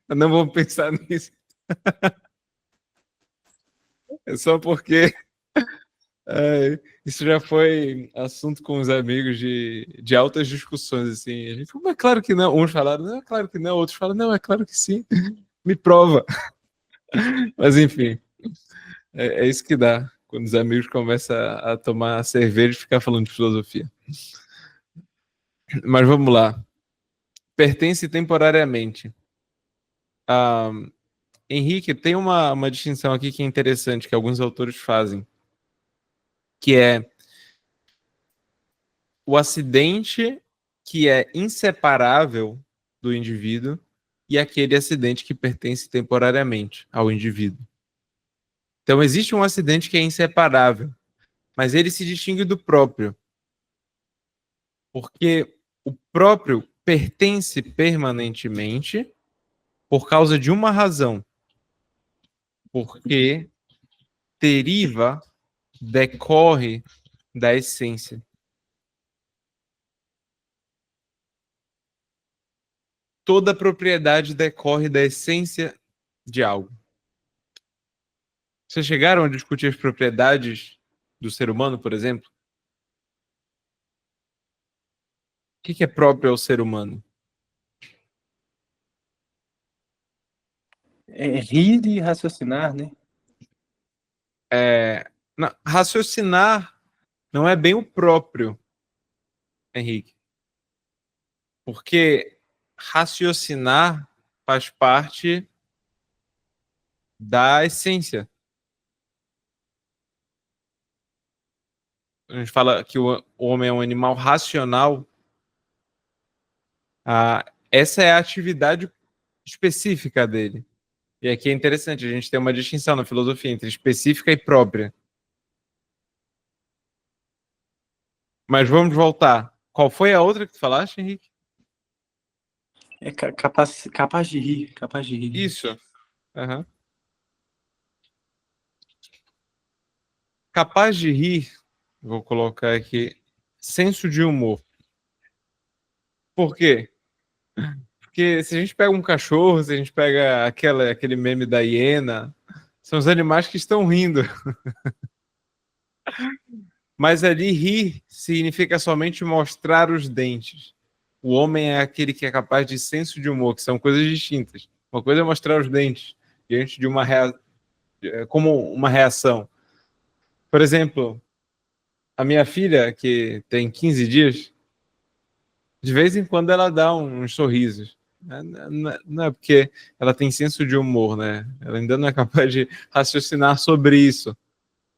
não vou pensar nisso. É só porque isso já foi assunto com os amigos de altas discussões, assim. A gente falou, mas claro que não. Uns falaram, não, é claro que não. Outros falaram, não, é claro que sim. Me prova. Mas enfim, é isso que dá quando os amigos começam a tomar cerveja e ficar falando de filosofia. Mas vamos lá. Pertence temporariamente. Henrique, tem uma distinção aqui que é interessante, que alguns autores fazem, que é o acidente que é inseparável do indivíduo e aquele acidente que pertence temporariamente ao indivíduo. Então, existe um acidente que é inseparável, mas ele se distingue do próprio, porque o próprio pertence permanentemente por causa de uma razão, porque deriva, decorre da essência. toda propriedade decorre da essência de algo. Vocês chegaram a discutir as propriedades do ser humano, por exemplo? O que é próprio ao ser humano? Rir e raciocinar, né? Raciocinar não é bem o próprio, Henrique. Porque raciocinar faz parte da essência. A gente fala que o homem é um animal racional. Essa é a atividade específica dele. E aqui é interessante, a gente tem uma distinção na filosofia entre específica e própria. Mas vamos voltar. Qual foi a outra que tu falaste, Henrique? Capaz de rir, capaz de rir. Isso. Uhum. Capaz de rir, vou colocar aqui, senso de humor. Por quê? Porque se a gente pega um cachorro, se a gente pega aquele meme da hiena, são os animais que estão rindo. Mas ali rir significa somente mostrar os dentes. O homem é aquele que é capaz de senso de humor, que são coisas distintas. Uma coisa é mostrar os dentes diante de como uma reação. Por exemplo, a minha filha, que tem 15 dias, de vez em quando ela dá uns sorrisos. Não é porque ela tem senso de humor, né? Ela ainda não é capaz de raciocinar sobre isso.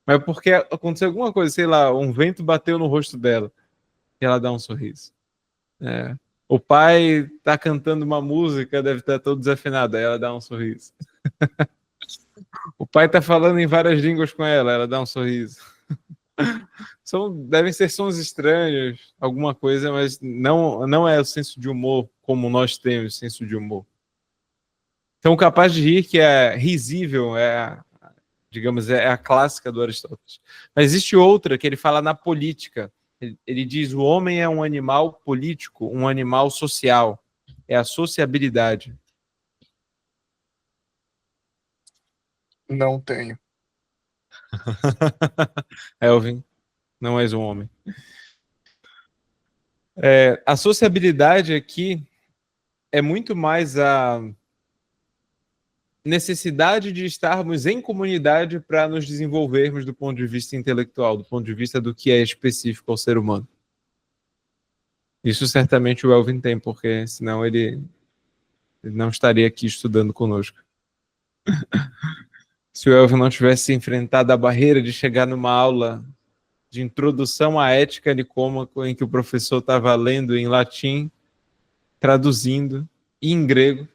Mas porque aconteceu alguma coisa, sei lá, um vento bateu no rosto dela e ela dá um sorriso. O pai tá cantando uma música, deve estar todo desafinado, aí ela dá um sorriso. O pai tá falando em várias línguas com ela dá um sorriso. Devem ser sons estranhos, alguma coisa, mas não é o senso de humor como nós temos senso de humor. Então, capaz de rir, que é risível, digamos, é a clássica do Aristóteles. Mas existe outra que ele fala na política. Ele diz: o homem é um animal político, um animal social. É a sociabilidade. Não tenho. Elvin, não és um homem. A sociabilidade aqui é muito mais a necessidade de estarmos em comunidade para nos desenvolvermos do ponto de vista intelectual, do ponto de vista do que é específico ao ser humano. Isso certamente o Elvin tem, porque senão ele não estaria aqui estudando conosco. Se o Elvin não tivesse enfrentado a barreira de chegar numa aula de introdução à ética nicômaco, em que o professor estava lendo em latim, traduzindo, e em grego,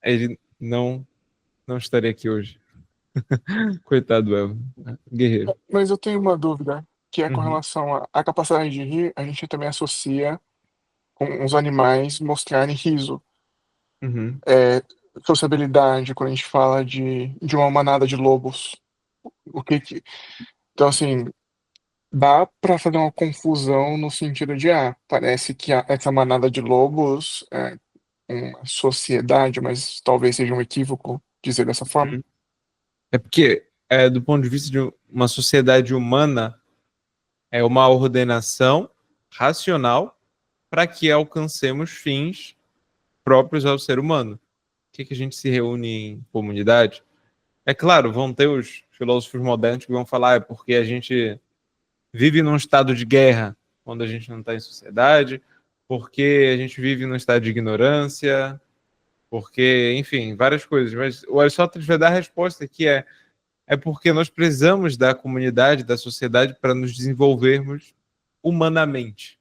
ele não estaria aqui hoje. Coitado do Elvin, guerreiro. Mas eu tenho uma dúvida, que é com Uhum. relação à capacidade de rir, a gente também associa com os animais mostrarem riso. Uhum. Sociabilidade, quando a gente fala de uma manada de lobos. Então, assim, dá para fazer uma confusão no sentido de, parece que essa manada de lobos é uma sociedade, mas talvez seja um equívoco dizer dessa forma. É porque, do ponto de vista de uma sociedade humana, é uma ordenação racional para que alcancemos fins próprios ao ser humano. Por que a gente se reúne em comunidade? É claro, vão ter os filósofos modernos que vão falar é porque a gente vive num estado de guerra quando a gente não está em sociedade, porque a gente vive num estado de ignorância, porque, enfim, várias coisas. Mas o Aristóteles vai dar a resposta que é porque nós precisamos da comunidade, da sociedade, para nos desenvolvermos humanamente.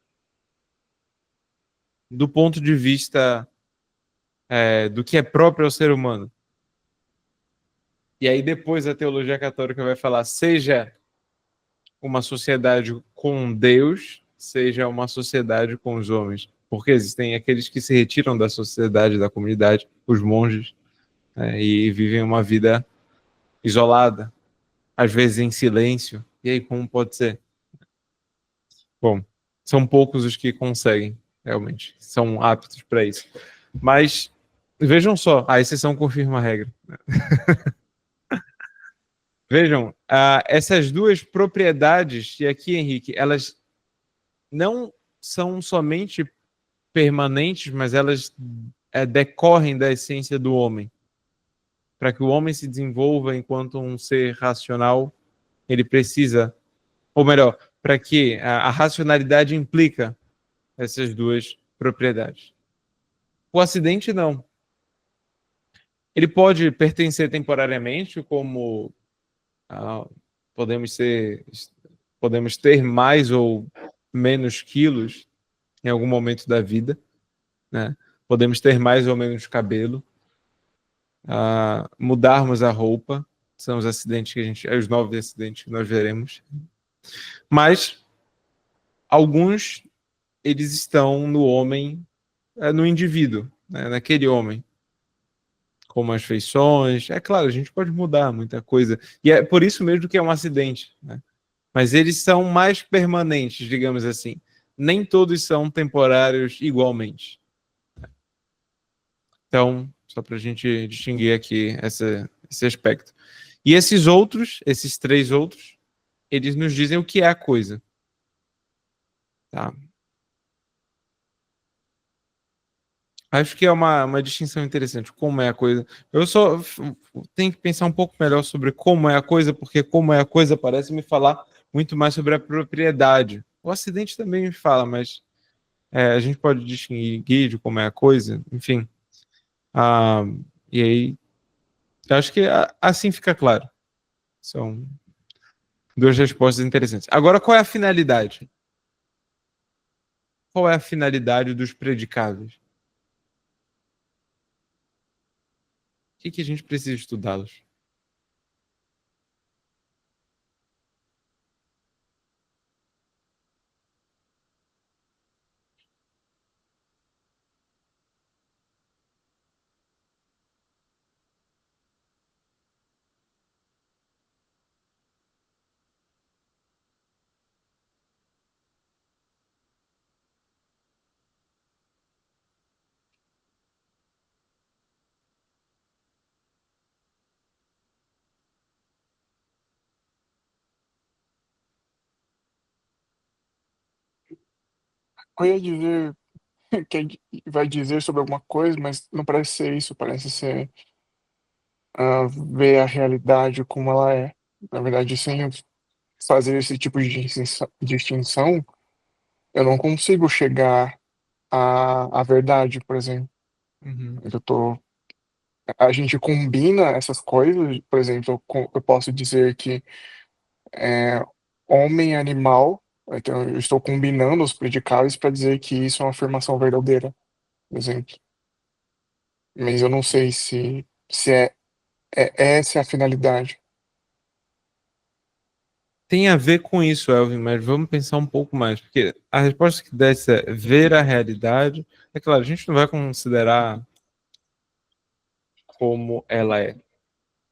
Do ponto de vista do que é próprio ao ser humano. E aí depois a teologia católica vai falar, seja uma sociedade com Deus, seja uma sociedade com os homens. Porque existem aqueles que se retiram da sociedade, da comunidade, os monges, e vivem uma vida isolada, às vezes em silêncio. E aí, como pode ser? Bom, são poucos os que conseguem. realmente, são aptos para isso. Mas vejam só, a exceção confirma a regra. Vejam, essas duas propriedades, e aqui, Henrique, elas não são somente permanentes, mas elas decorrem da essência do homem. Para que o homem se desenvolva enquanto um ser racional, ele precisa, ou melhor, para que a racionalidade implica essas duas propriedades. O acidente não. Ele pode pertencer temporariamente, como podemos ter mais ou menos quilos em algum momento da vida, né? Podemos ter mais ou menos cabelo, mudarmos a roupa, são os acidentes os 9 acidentes que nós veremos. Mas alguns eles estão no homem, no indivíduo, né? Naquele homem, como as feições. É claro, a gente pode mudar muita coisa, e é por isso mesmo que é um acidente, né? Mas eles são mais permanentes, digamos assim. Nem todos são temporários igualmente. Então, só para a gente distinguir aqui esse aspecto. E esses 3 outros, eles nos dizem o que é a coisa. Tá? Acho que é uma distinção interessante. Como é a coisa? Eu só tenho que pensar um pouco melhor sobre como é a coisa, porque como é a coisa parece me falar muito mais sobre a propriedade. O acidente também me fala, mas a gente pode distinguir de como é a coisa, enfim. E aí, eu acho que assim fica claro. São 2 respostas interessantes. Agora, qual é a finalidade? Qual é a finalidade dos predicáveis? O que a gente precisa estudá-los? Eu ia dizer que vai dizer sobre alguma coisa, mas não parece ser isso, parece ser ver a realidade como ela é. Na verdade, sem fazer esse tipo de distinção, eu não consigo chegar à verdade, por exemplo. Uhum. A gente combina essas coisas, por exemplo, eu posso dizer que é, homem e animal, então eu estou combinando os predicados para dizer que isso é uma afirmação verdadeira, por exemplo. Mas eu não sei se essa é a finalidade. Tem a ver com isso, Elvin, mas vamos pensar um pouco mais, porque a resposta que desse é ver a realidade. É claro, a gente não vai considerar como ela é.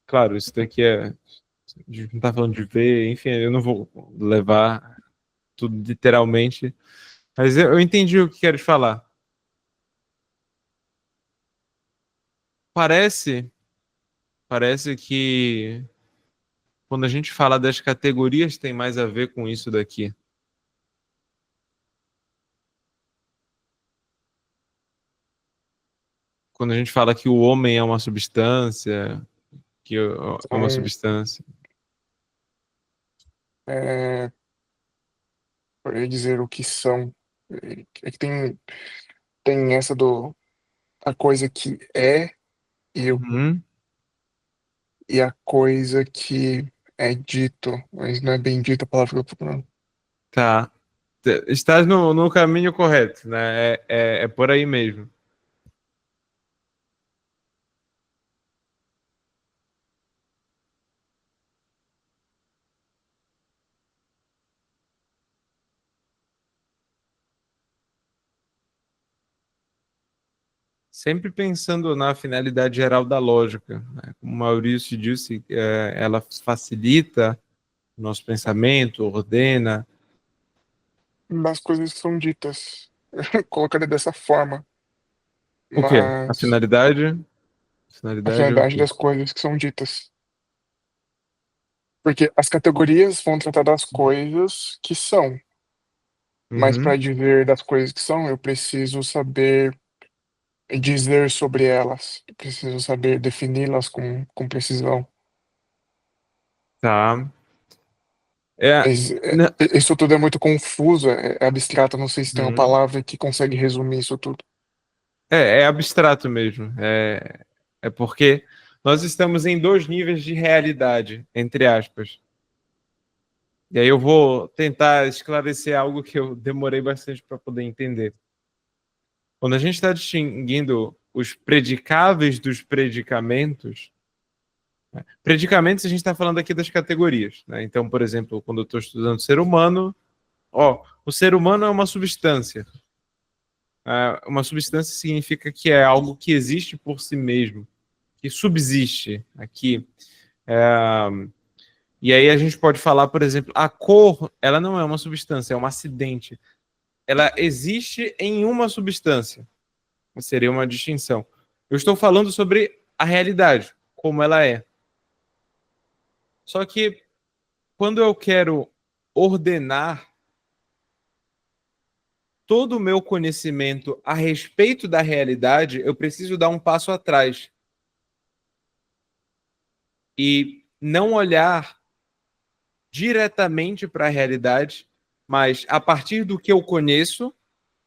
Claro, isso daqui a gente não está falando de ver, enfim, eu não vou levar tudo literalmente, mas eu entendi o que queres falar. Parece que quando a gente fala das categorias tem mais a ver com isso daqui. Quando a gente fala que o homem é uma substância, que é uma Então, substância. é, eu ia dizer o que são. É que tem essa a coisa que é Uhum. e a coisa que é dito, mas não é bem dita a palavra que eu tô procurando. Tá. Estás no caminho correto, né? É por aí mesmo. Sempre pensando na finalidade geral da lógica, né? Como o Maurício disse, ela facilita o nosso pensamento, ordena. Das coisas que são ditas. colocaria dessa forma. O quê? A Mas finalidade? a Finalidade é o finalidade quê? das coisas que são ditas. Porque as categorias vão tratar das coisas que são, mas para Uhum. dizer das coisas que são, eu preciso saber dizer sobre elas, eu preciso saber defini-las com precisão. Tá. É, Mas, né, isso tudo é muito confuso, é abstrato, não sei se tem uma uhum. palavra que consegue resumir isso tudo. É abstrato mesmo. É porque nós estamos em dois níveis de realidade, entre aspas. E aí eu vou tentar esclarecer algo que eu demorei bastante para poder entender. Quando a gente está distinguindo os predicáveis dos predicamentos, né? Predicamentos a gente está falando aqui das categorias, né? Então, por exemplo, quando eu estou estudando ser humano, o ser humano é uma substância. Uma substância significa que é algo que existe por si mesmo, que subsiste aqui. É, e aí a gente pode falar, por exemplo, a cor, ela não é uma substância, é um acidente. Ela existe em uma substância. Seria uma distinção. Eu estou falando sobre a realidade, como ela é. Só que quando eu quero ordenar todo o meu conhecimento a respeito da realidade, eu preciso dar um passo atrás e não olhar diretamente para a realidade, mas a partir do que eu conheço,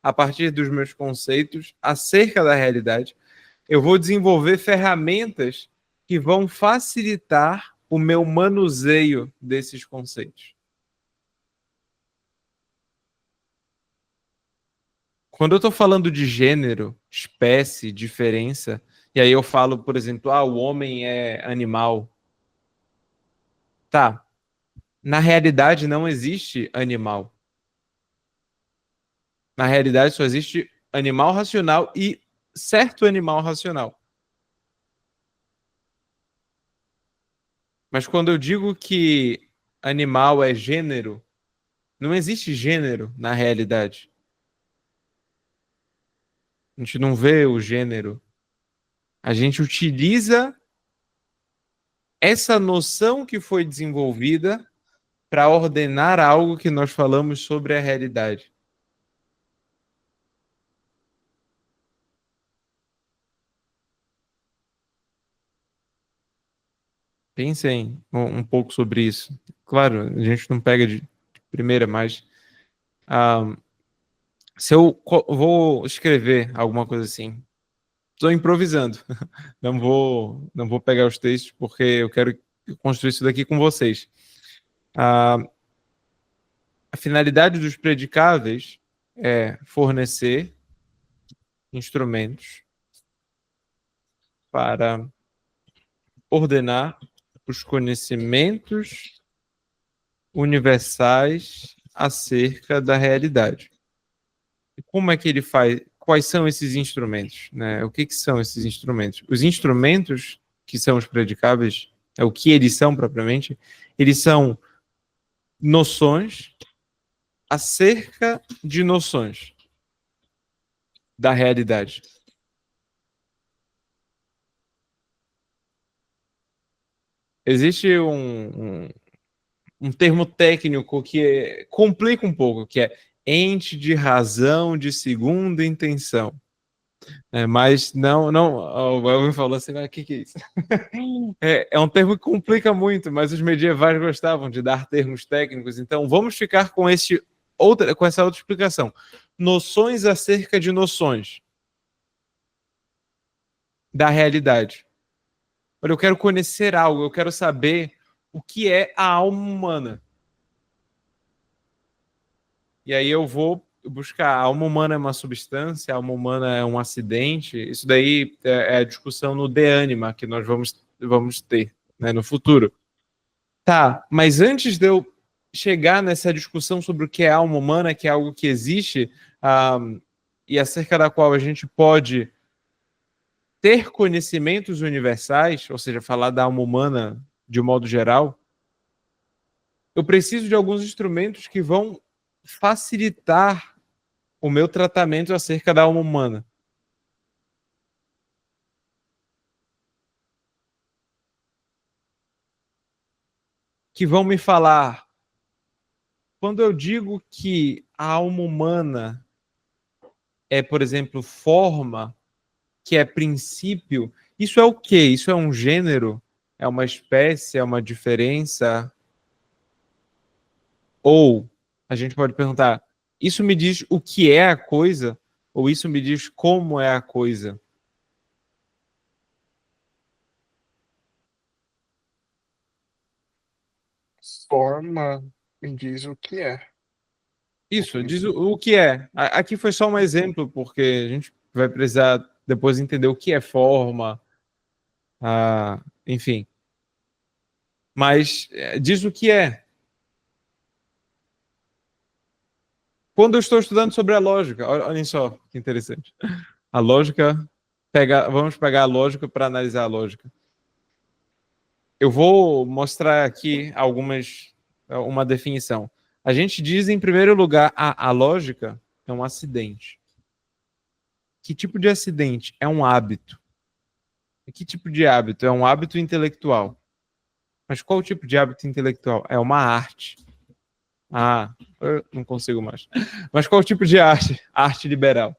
a partir dos meus conceitos acerca da realidade, eu vou desenvolver ferramentas que vão facilitar o meu manuseio desses conceitos. Quando eu estou falando de gênero, espécie, diferença, e aí eu falo, por exemplo, o homem é animal. Tá, na realidade não existe animal. Na realidade só existe animal racional e certo animal racional. Mas quando eu digo que animal é gênero, não existe gênero na realidade. A gente não vê o gênero. A gente utiliza essa noção que foi desenvolvida para ordenar algo que nós falamos sobre a realidade. Pensem um pouco sobre isso. Claro, a gente não pega de primeira, mas ah, se eu vou escrever alguma coisa assim, estou improvisando, não vou pegar os textos porque eu quero construir isso daqui com vocês. Ah, a finalidade dos predicáveis é fornecer instrumentos para ordenar os conhecimentos universais acerca da realidade. E como é que ele faz? Quais são esses instrumentos? Né? O que são esses instrumentos? Os instrumentos que são os predicáveis, o que eles são propriamente, eles são noções acerca de noções da realidade. Existe um termo técnico que complica um pouco, que é ente de razão de segunda intenção. Mas não, o Elvin falou assim, mas o que é isso? É um termo que complica muito, mas os medievais gostavam de dar termos técnicos, então vamos ficar com com essa outra explicação. Noções acerca de noções da realidade. Olha, eu quero conhecer algo, eu quero saber o que é a alma humana. E aí eu vou buscar, a alma humana é uma substância, a alma humana é um acidente. Isso daí é a discussão no De Anima que nós vamos ter, né, no futuro. Tá, mas antes de eu chegar nessa discussão sobre o que é a alma humana, que é algo que existe, e acerca da qual a gente pode ter conhecimentos universais, ou seja, falar da alma humana de um modo geral, eu preciso de alguns instrumentos que vão facilitar o meu tratamento acerca da alma humana. Que vão me falar, quando eu digo que a alma humana é, por exemplo, forma, que é princípio, isso é o quê? Isso é um gênero? É uma espécie? É uma diferença? Ou a gente pode perguntar, isso me diz o que é a coisa? Ou isso me diz como é a coisa? Forma me diz o que é. Isso, diz o que é. Aqui foi só um exemplo, porque a gente vai precisar depois entender o que é forma, enfim. Mas diz o que é. Quando eu estou estudando sobre a lógica, olhem só que interessante. A lógica, vamos pegar a lógica para analisar a lógica. Eu vou mostrar aqui uma definição. A gente diz, em primeiro lugar, a lógica é um acidente. Que tipo de acidente? É um hábito. E que tipo de hábito? É um hábito intelectual. Mas qual tipo de hábito intelectual? É uma arte. Eu não consigo mais. Mas qual tipo de arte? Arte liberal.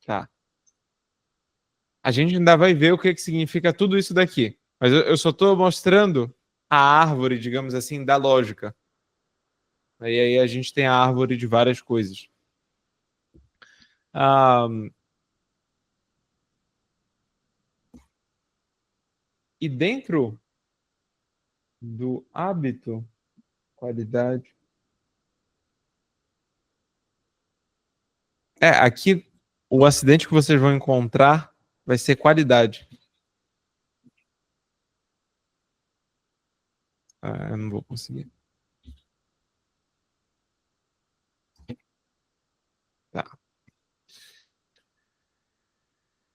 Tá. A gente ainda vai ver o que significa tudo isso daqui. Mas eu só estou mostrando a árvore, digamos assim, da lógica. E aí a gente tem a árvore de várias coisas. E dentro do hábito, qualidade. Aqui o acidente que vocês vão encontrar vai ser qualidade. Eu não vou conseguir. Tá.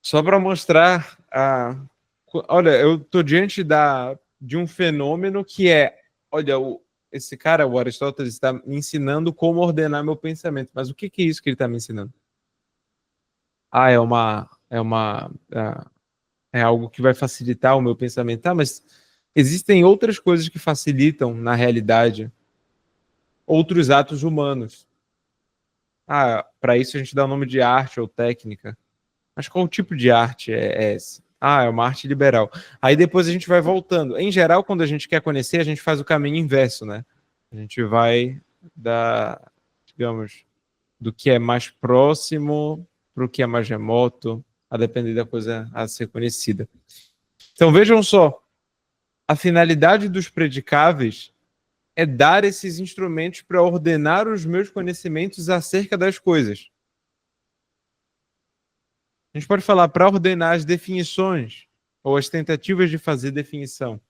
Só para mostrar olha, eu estou diante de um fenômeno que olha, esse cara, o Aristóteles, está me ensinando como ordenar meu pensamento. Mas o que é isso que ele está me ensinando? É algo que vai facilitar o meu pensamento. Mas existem outras coisas que facilitam, na realidade, outros atos humanos. Para isso a gente dá o nome de arte ou técnica. Mas qual tipo de arte é essa? É uma arte liberal. Aí depois a gente vai voltando. Em geral, quando a gente quer conhecer, a gente faz o caminho inverso, né? A gente vai digamos, do que é mais próximo para o que é mais remoto, a depender da coisa a ser conhecida. Então vejam só, a finalidade dos predicáveis é dar esses instrumentos para ordenar os meus conhecimentos acerca das coisas. A gente pode falar para ordenar as definições ou as tentativas de fazer definição.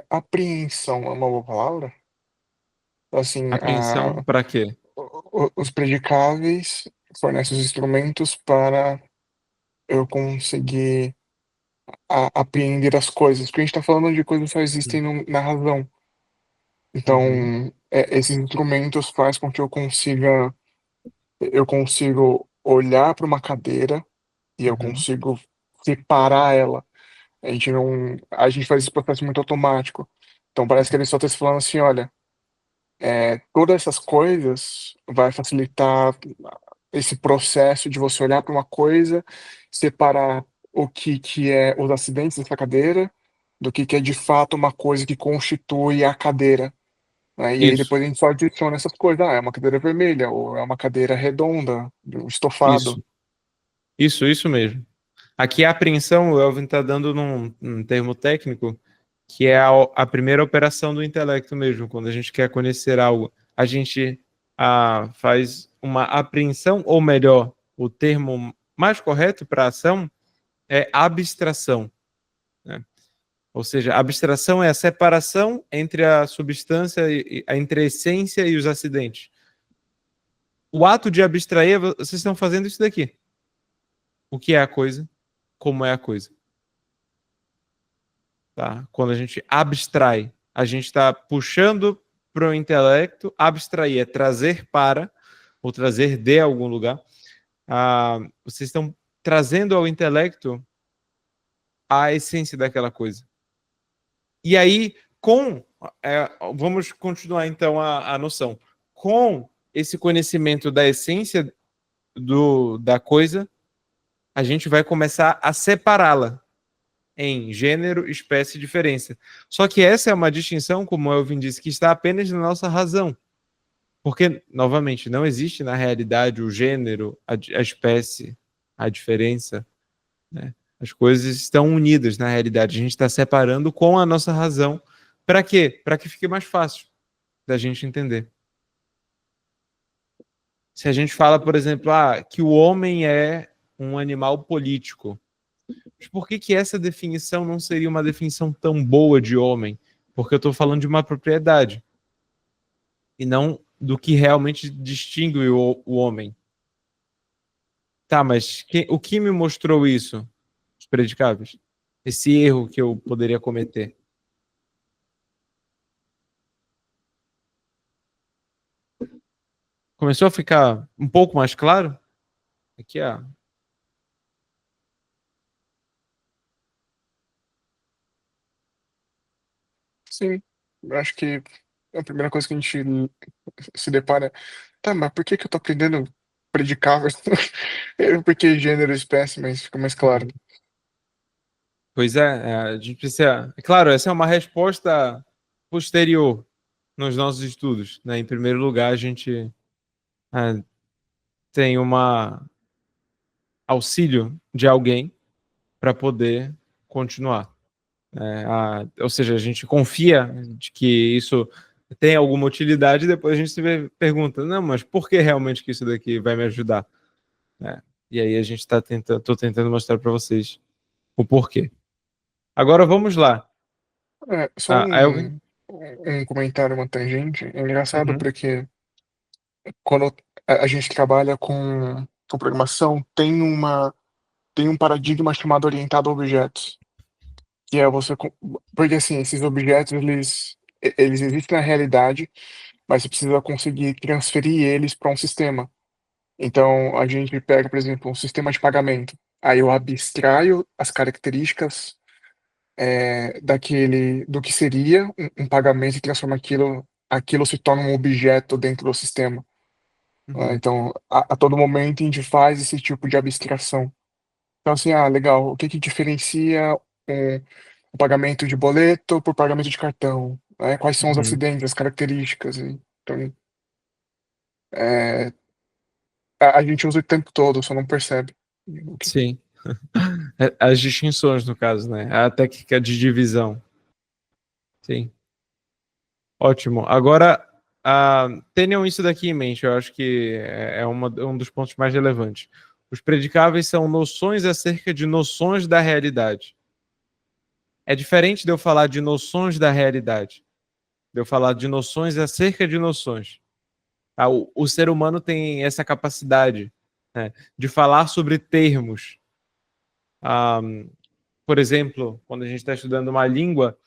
Apreensão é uma boa palavra? Assim, Apreensão para quê? os predicáveis fornecem os instrumentos para eu conseguir apreender as coisas, porque a gente está falando de coisas que só existem na razão. Então, esses instrumentos faz com que eu consigo olhar para uma cadeira e eu consigo separar ela. A gente faz esse processo muito automático. Então parece que ele só está falando assim, olha, todas essas coisas vai facilitar esse processo de você olhar para uma coisa, separar o que é os acidentes dessa cadeira do que é de fato uma coisa que constitui a cadeira, né? E aí Isso, depois a gente só adiciona essas coisas. É uma cadeira vermelha, ou é uma cadeira redonda, um estofado. isso mesmo. Aqui a apreensão, o Elvin está dando num termo técnico, que é a primeira operação do intelecto mesmo. Quando a gente quer conhecer algo, a gente faz uma apreensão, ou melhor, o termo mais correto para ação é abstração, né? Ou seja, a abstração é a separação entre a substância, entre a essência e os acidentes. o ato de abstrair, vocês estão fazendo isso daqui. O que é a coisa? Como é a coisa? Tá? Quando a gente abstrai, a gente está puxando para o intelecto. Abstrair é trazer para, ou trazer de algum lugar. Vocês estão trazendo ao intelecto a essência daquela coisa. E aí, vamos continuar então a noção. Com esse conhecimento da essência da coisa, a gente vai começar a separá-la em gênero, espécie e diferença. Só que essa é uma distinção, como o Elvin disse, que está apenas na nossa razão. Porque, novamente, não existe na realidade o gênero, a espécie, a diferença, né? As coisas estão unidas na realidade. A gente está separando com a nossa razão. Para quê? Para que fique mais fácil da gente entender. Se a gente fala, por exemplo, que o homem é um animal político, mas por que essa definição não seria uma definição tão boa de homem? Porque eu estou falando de uma propriedade e não do que realmente distingue o homem. Tá, mas o que me mostrou isso? Os predicáveis. Esse erro que eu poderia cometer. Começou a ficar um pouco mais claro? Aqui, Sim, eu acho que a primeira coisa que a gente se depara é, tá, mas por que que eu tô aprendendo predicáveis? Porque gênero e espécie, mas fica mais claro. Pois a gente precisa... É claro, essa é uma resposta posterior nos nossos estudos, né? Em primeiro lugar, a gente tem auxílio de alguém para poder continuar. Ou seja, a gente confia de que isso tem alguma utilidade e depois a gente se pergunta, não, mas por que realmente que isso daqui vai me ajudar? E aí a gente estou tentando mostrar para vocês o porquê. Agora vamos lá. Só Elvin? um comentário, uma tangente. É engraçado Uhum. porque quando a gente trabalha com programação, tem um paradigma chamado orientado a objetos, que é porque assim, esses objetos, eles existem na realidade, mas você precisa conseguir transferir eles para um sistema. Então, a gente pega, por exemplo, um sistema de pagamento. Aí eu abstraio as características do que seria um pagamento e transforma aquilo se torna um objeto dentro do sistema. Uhum. Então, a todo momento a gente faz esse tipo de abstração. Então, assim, legal, o que que diferencia o pagamento de boleto por pagamento de cartão? Né? Quais são os Uhum. acidentes, as características? Então, é, a gente usa o tempo todo, só não percebe. Sim. As distinções, no caso, né? A técnica de divisão. Sim. Ótimo. Agora, tenham isso daqui em mente. Eu acho que é um dos pontos mais relevantes. Os predicáveis são noções acerca de noções da realidade. É diferente de eu falar de noções da realidade, de eu falar de noções acerca de noções. O ser humano tem essa capacidade, né, de falar sobre termos. Por exemplo, quando a gente está estudando uma língua,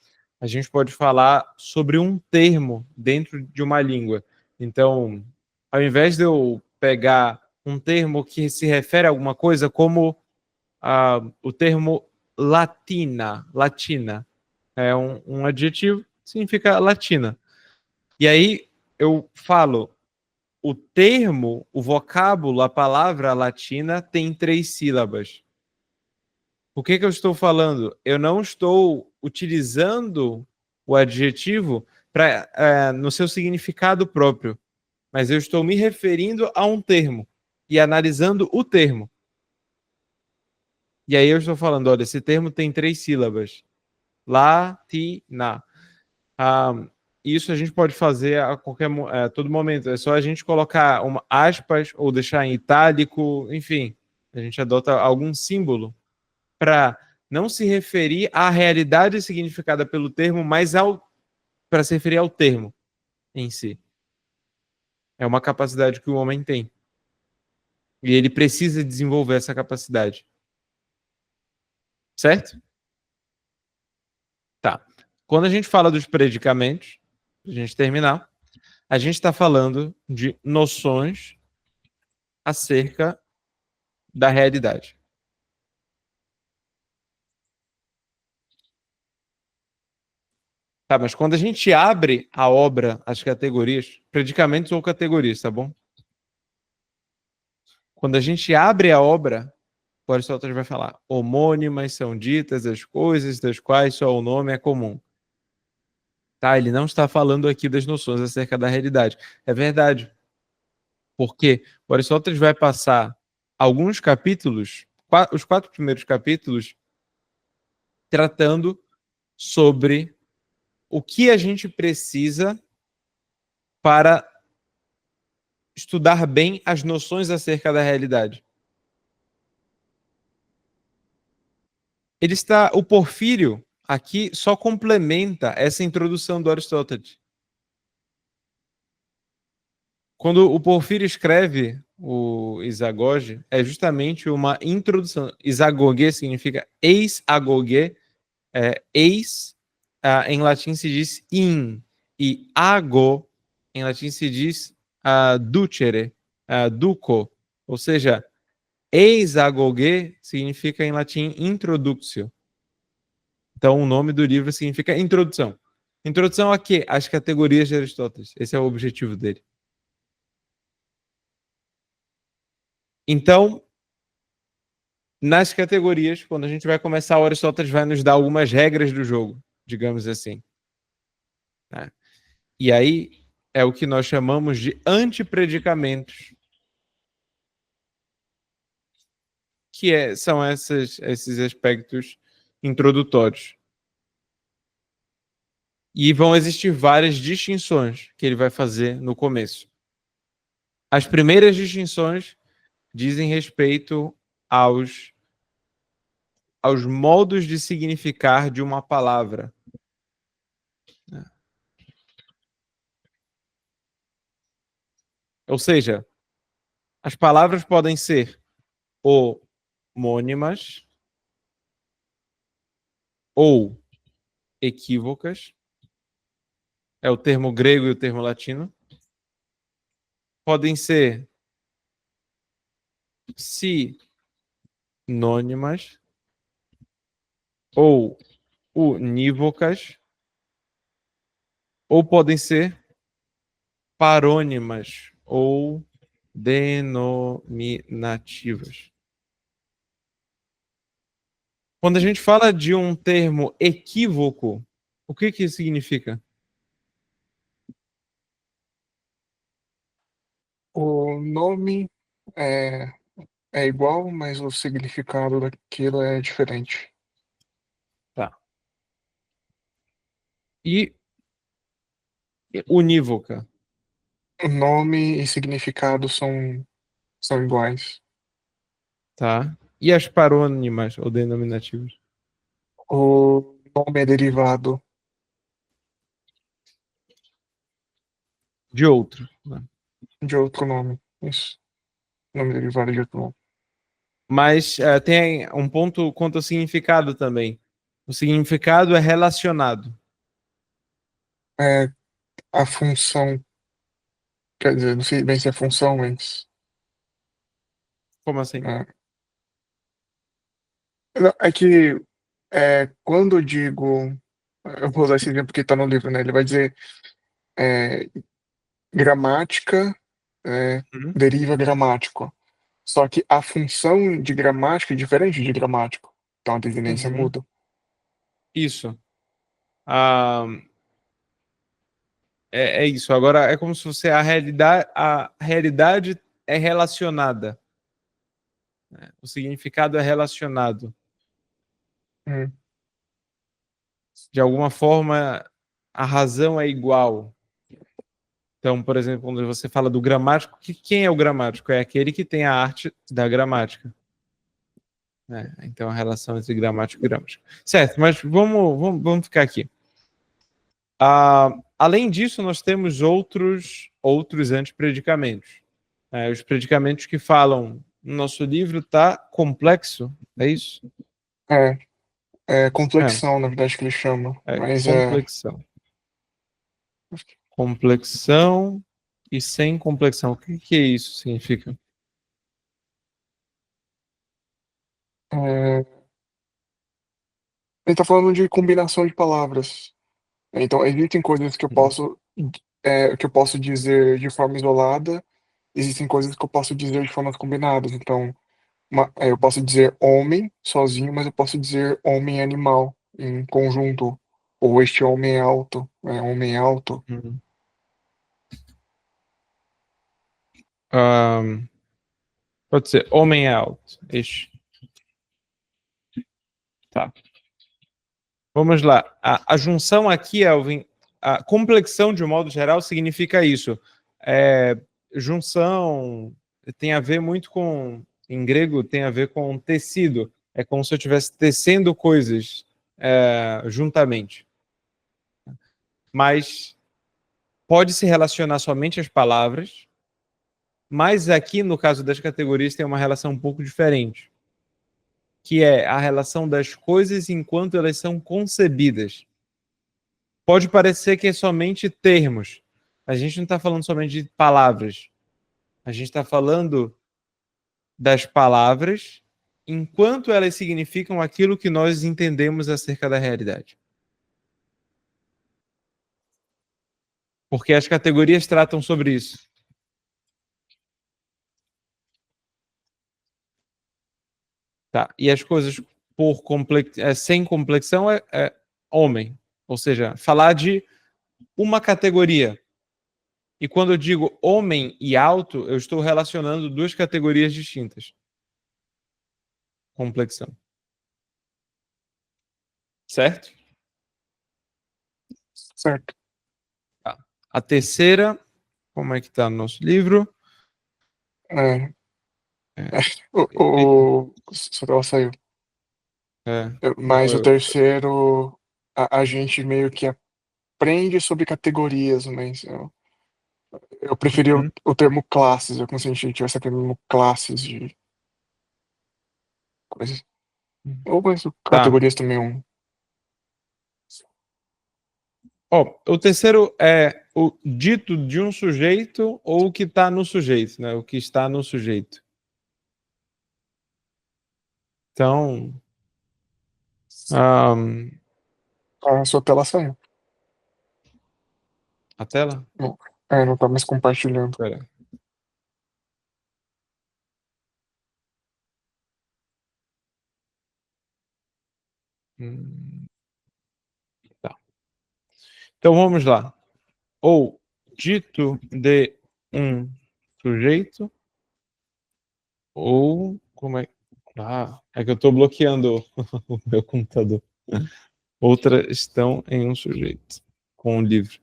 a gente pode falar sobre um termo dentro de uma língua. Então, ao invés de eu pegar um termo que se refere a alguma coisa, como o termo latina é um adjetivo, significa latina. E aí eu falo, o termo, o vocábulo, a palavra latina tem 3 sílabas. O que eu estou falando? Eu não estou utilizando o adjetivo no seu significado próprio, mas eu estou me referindo a um termo e analisando o termo. E aí eu estou falando, olha, esse termo tem 3 sílabas. Latina. Isso a gente pode fazer a todo momento. É só a gente colocar aspas ou deixar em itálico, enfim. A gente adota algum símbolo para não se referir à realidade significada pelo termo, mas para se referir ao termo em si. É uma capacidade que o homem tem. E ele precisa desenvolver essa capacidade. Certo? Tá. Quando a gente fala dos predicamentos, pra gente terminar, a gente está falando de noções acerca da realidade. Tá, mas quando a gente abre a obra, as categorias, predicamentos ou categorias, tá bom? Quando a gente abre a obra, o Aristóteles vai falar: homônimas são ditas as coisas das quais só o nome é comum. Tá? Ele não está falando aqui das noções acerca da realidade. É verdade. Porque o Aristóteles vai passar alguns capítulos, os 4 primeiros capítulos, tratando sobre o que a gente precisa para estudar bem as noções acerca da realidade. O Porfírio aqui só complementa essa introdução do Aristóteles. Quando o Porfírio escreve o Isagoge, é justamente uma introdução. Isagoge significa eis-agoge, eis, em latim se diz in, e ago, em latim se diz ducere, duco, ou seja, eis-agoge significa em latim introductio. Então o nome do livro significa introdução. Introdução a quê? Às categorias de Aristóteles. Esse é o objetivo dele. Então, nas categorias, quando a gente vai começar, o Aristóteles vai nos dar algumas regras do jogo, digamos assim. Né? E aí é o que nós chamamos de antipredicamentos, que são esses aspectos introdutórios. E vão existir várias distinções que ele vai fazer no começo. As primeiras distinções dizem respeito aos modos de significar de uma palavra. Ou seja, as palavras podem ser homônimas ou equívocas. É o termo grego e o termo latino. Podem ser sinônimas ou unívocas, ou podem ser parônimas ou denominativas. Quando a gente fala de um termo equívoco, o que isso significa? O nome é, é igual, mas o significado daquilo é diferente. Tá. E unívoca? O nome e significado são iguais. Tá. E as parônimas ou denominativas? O nome é derivado De outro. Né? de outro nome. Isso. Nome derivado de outro nome. Mas tem um ponto quanto ao significado também. O significado é relacionado. É a função. Quer dizer, não sei bem se é função, mas. Como assim? Não, é que quando eu digo. Eu vou usar esse exemplo porque está no livro, né? Ele vai dizer é, gramática Uhum. deriva gramático. Só que a função de gramática é diferente de gramático. Então a desinência Uhum. muda. Isso. Ah, é isso. Agora é como se fosse a realidade é relacionada. Né? O significado é relacionado. Hum. De alguma forma, a razão é igual. Então, por exemplo, quando você fala do gramático, quem é o gramático? É aquele que tem a arte da gramática. Né? Então, a relação entre gramático e gramático. Certo, mas vamos ficar aqui. Além disso, nós temos outros antipredicamentos. Os predicamentos que falam no nosso livro está complexo, é isso? É complexão, na verdade, que ele chama. É Mas complexão. Complexão e sem complexão. O que isso significa? ele está falando de combinação de palavras. Então, existem coisas que eu posso dizer de forma isolada, existem coisas que eu posso dizer de formas combinadas. Então, eu posso dizer homem sozinho, mas eu posso dizer homem e animal em conjunto. Ou este homem é alto, homem alto. Uhum. Pode ser homem é alto. Ixi. Tá. Vamos lá. A junção aqui, Elvin, a complexão, de um modo geral, significa isso. Junção tem a ver muito com, em grego, tem a ver com tecido. É como se eu estivesse tecendo coisas juntamente. Mas pode se relacionar somente às palavras, mas aqui, no caso das categorias, tem uma relação um pouco diferente, que é a relação das coisas enquanto elas são concebidas. Pode parecer que é somente termos. A gente não está falando somente de palavras. A gente está falando das palavras enquanto elas significam aquilo que nós entendemos acerca da realidade. Porque as categorias tratam sobre isso. Tá? E as coisas sem complexão é homem. Ou seja, falar de uma categoria. E quando eu digo homem e alto, eu estou relacionando duas categorias distintas. Complexão. Certo? Certo. Tá. A terceira, como é que está no nosso livro? É. É. Só que ela saiu. Mas o Eu- terceiro, a gente meio que aprende sobre categorias, mas eu preferi Uhum. o termo classes. Eu como se a gente estivesse aprendendo classes de coisas. Ou mas Tá. categorias também é um. Ó, o terceiro é o dito de um sujeito ou o que está no sujeito, né? O que está no sujeito. Então, A sua tela saiu. a tela? Não, não tá mais compartilhando. Espera. Tá. Então vamos lá. Ou dito de um sujeito ou como é? É que eu estou bloqueando o meu computador. Outra estão em um sujeito com um livro.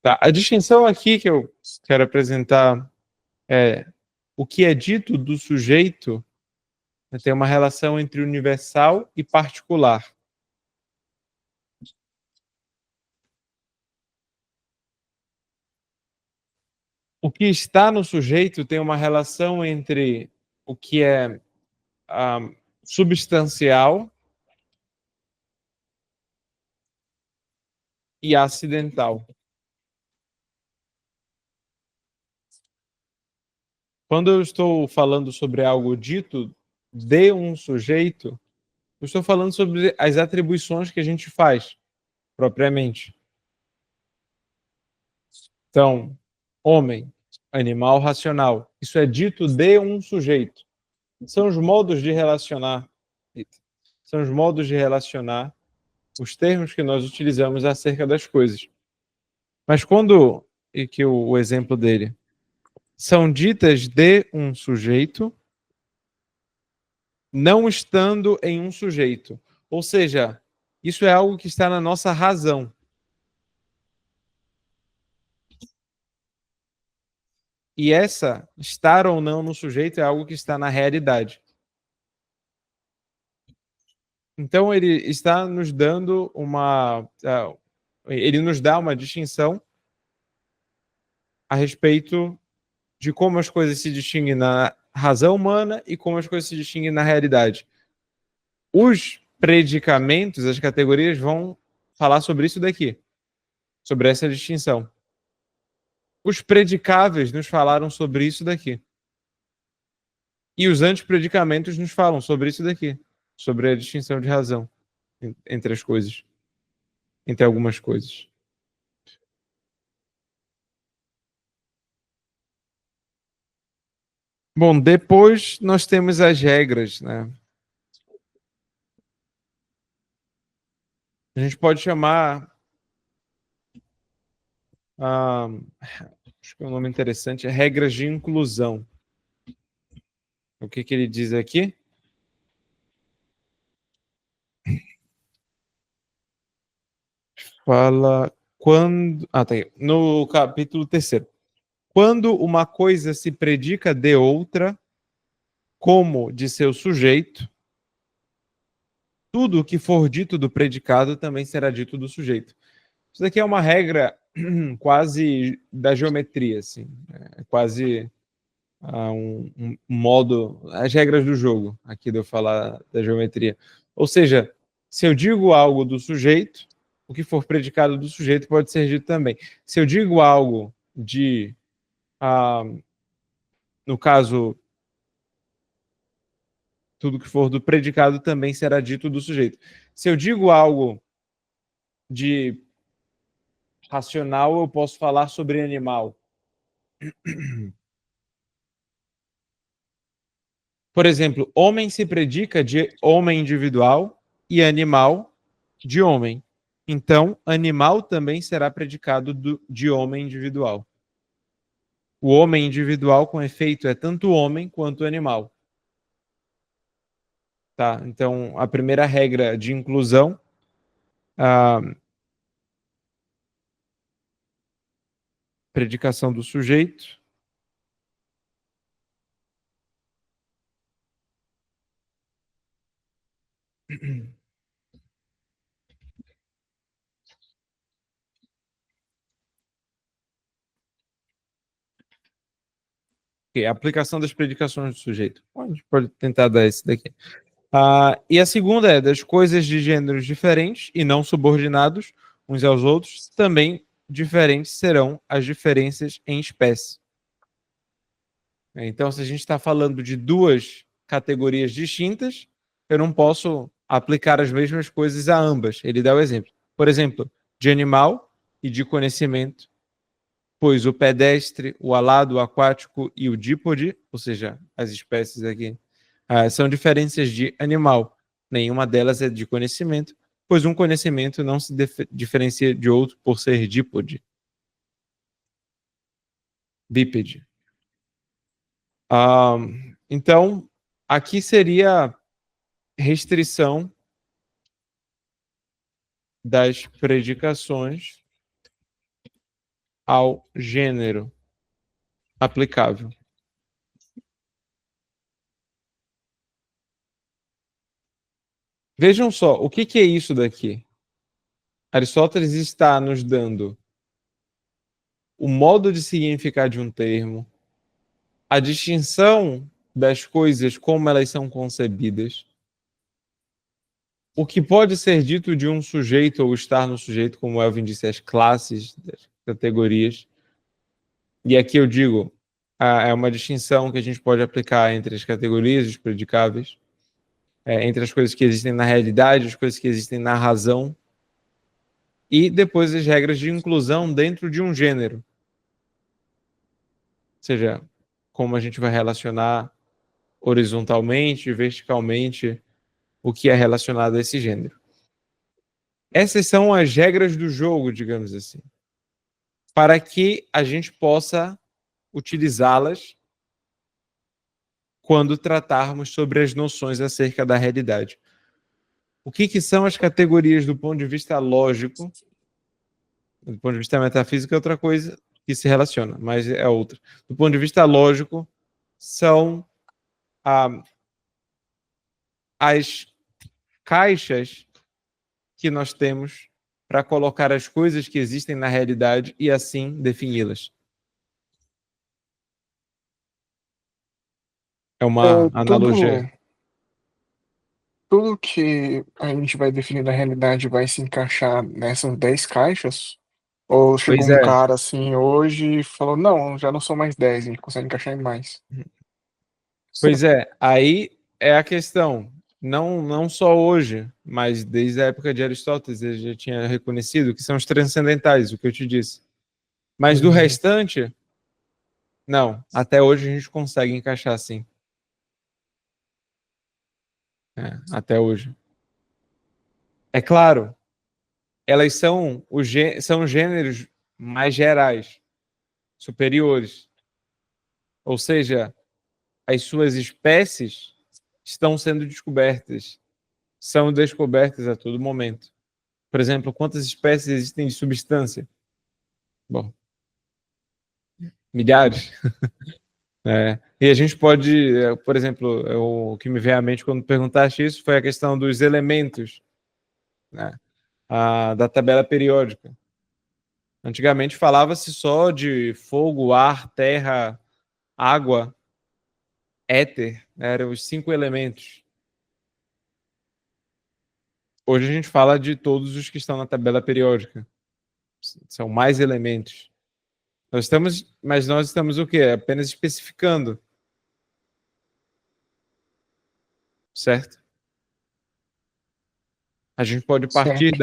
Tá. A distinção aqui que eu quero apresentar é o que é dito do sujeito tem uma relação entre universal e particular. O que está no sujeito tem uma relação entre o que é substancial e acidental. Quando eu estou falando sobre algo dito de um sujeito, eu estou falando sobre as atribuições que a gente faz, propriamente. Então, homem, animal racional. Isso é dito de um sujeito. São os modos de relacionar. São os modos de relacionar os termos que nós utilizamos acerca das coisas. Mas quando, e que o exemplo dele, são ditas de um sujeito, não estando em um sujeito. Ou seja, isso é algo que está na nossa razão. E essa, estar ou não no sujeito, é algo que está na realidade. Então, ele está nos dando ele nos dá uma distinção a respeito de como as coisas se distinguem na razão humana e como as coisas se distinguem na realidade. Os predicamentos, as categorias, vão falar sobre isso daqui, sobre essa distinção. Os predicáveis nos falaram sobre isso daqui. E os antipredicamentos nos falam sobre isso daqui, sobre a distinção de razão entre as coisas, entre algumas coisas. Bom, depois nós temos as regras, né? A gente pode chamar, acho que é um nome interessante, é regras de inclusão. O que ele diz aqui? Fala quando... tá aí. No capítulo 3º. Quando uma coisa se predica de outra, como de seu sujeito, tudo o que for dito do predicado também será dito do sujeito. Isso daqui é uma regra quase da geometria, assim. É quase um modo... As regras do jogo, aqui de eu falar da geometria. Ou seja, se eu digo algo do sujeito, o que for predicado do sujeito pode ser dito também. Se eu digo algo de... no caso, tudo que for do predicado também será dito do sujeito. Se eu digo algo de racional, eu posso falar sobre animal. Por exemplo, homem se predica de homem individual e animal de homem. Então, animal também será predicado de homem individual. O homem individual, com efeito, é tanto homem quanto animal. Tá? Então, a primeira regra de inclusão, predicação do sujeito. Okay, aplicação das predicações do sujeito. A gente pode tentar dar esse daqui. E a segunda é das coisas de gêneros diferentes e não subordinados uns aos outros, também diferentes serão as diferenças em espécie. Então, se a gente está falando de duas categorias distintas, eu não posso aplicar as mesmas coisas a ambas. Ele dá o exemplo. Por exemplo, de animal e de conhecimento, pois o pedestre, o alado, o aquático e o dípode, ou seja, as espécies aqui, são diferenças de animal. Nenhuma delas é de conhecimento, pois um conhecimento não se diferencia de outro por ser dípode. Bípede. Então, aqui seria restrição das predicações ao gênero aplicável. Vejam só, o que é isso daqui? Aristóteles está nos dando o modo de significar de um termo, a distinção das coisas como elas são concebidas, o que pode ser dito de um sujeito ou estar no sujeito, como Elvin disse, as classes, as categorias. E aqui eu digo, é uma distinção que a gente pode aplicar entre as categorias e os predicáveis, entre as coisas que existem na realidade, as coisas que existem na razão, e depois as regras de inclusão dentro de um gênero. Ou seja, como a gente vai relacionar horizontalmente, verticalmente, o que é relacionado a esse gênero. Essas são as regras do jogo, digamos assim, para que a gente possa utilizá-las quando tratarmos sobre as noções acerca da realidade. O que são as categorias do ponto de vista lógico? Do ponto de vista metafísico é outra coisa, que se relaciona, mas é outra. Do ponto de vista lógico, são as caixas que nós temos para colocar as coisas que existem na realidade e assim defini-las. É uma analogia. Tudo que a gente vai definir na realidade vai se encaixar nessas 10 caixas? Ou chegou Pois um é. cara assim hoje e falou, não, já não são mais 10, a gente consegue encaixar em mais. Pois é, aí é a questão. Não só hoje, mas desde a época de Aristóteles, ele já tinha reconhecido que são os transcendentais, o que eu te disse. Mas do restante, não. Até hoje a gente consegue encaixar assim. Até hoje. É claro, elas são gêneros mais gerais, superiores. Ou seja, as suas espécies estão sendo descobertas, são descobertas a todo momento. Por exemplo, quantas espécies existem de substância? Bom, milhares. E a gente pode, por exemplo, o que me veio à mente quando perguntaste isso foi a questão dos elementos, né, da tabela periódica. Antigamente falava-se só de fogo, ar, terra, água, éter, né, eram os 5 elementos. Hoje a gente fala de todos os que estão na tabela periódica. São mais elementos. Mas nós estamos o quê? Apenas especificando. Certo? A gente pode partir Certo.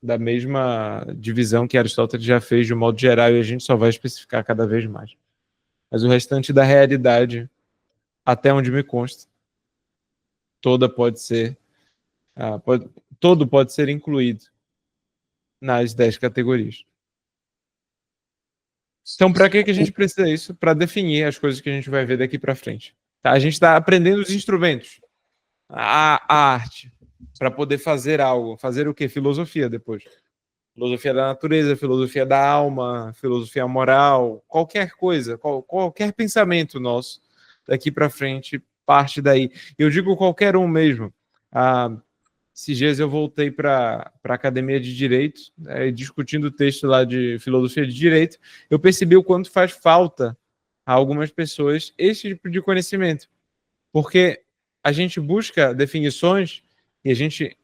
da mesma divisão que Aristóteles já fez de um modo geral e a gente só vai especificar cada vez mais. Mas o restante da realidade, até onde me consta, toda pode ser, todo pode ser incluído nas 10 categorias. Então, para que a gente precisa disso? Para definir as coisas que a gente vai ver daqui para frente. Tá? A gente está aprendendo os instrumentos, a arte, para poder fazer algo. Fazer o quê? Filosofia depois. Filosofia da natureza, filosofia da alma, filosofia moral, qualquer coisa, qualquer pensamento nosso daqui para frente parte daí. Eu digo qualquer um mesmo. Esses dias eu voltei para a Academia de Direito, discutindo o texto lá de filosofia de direito, eu percebi o quanto faz falta a algumas pessoas esse tipo de conhecimento. Porque a gente busca definições e a gente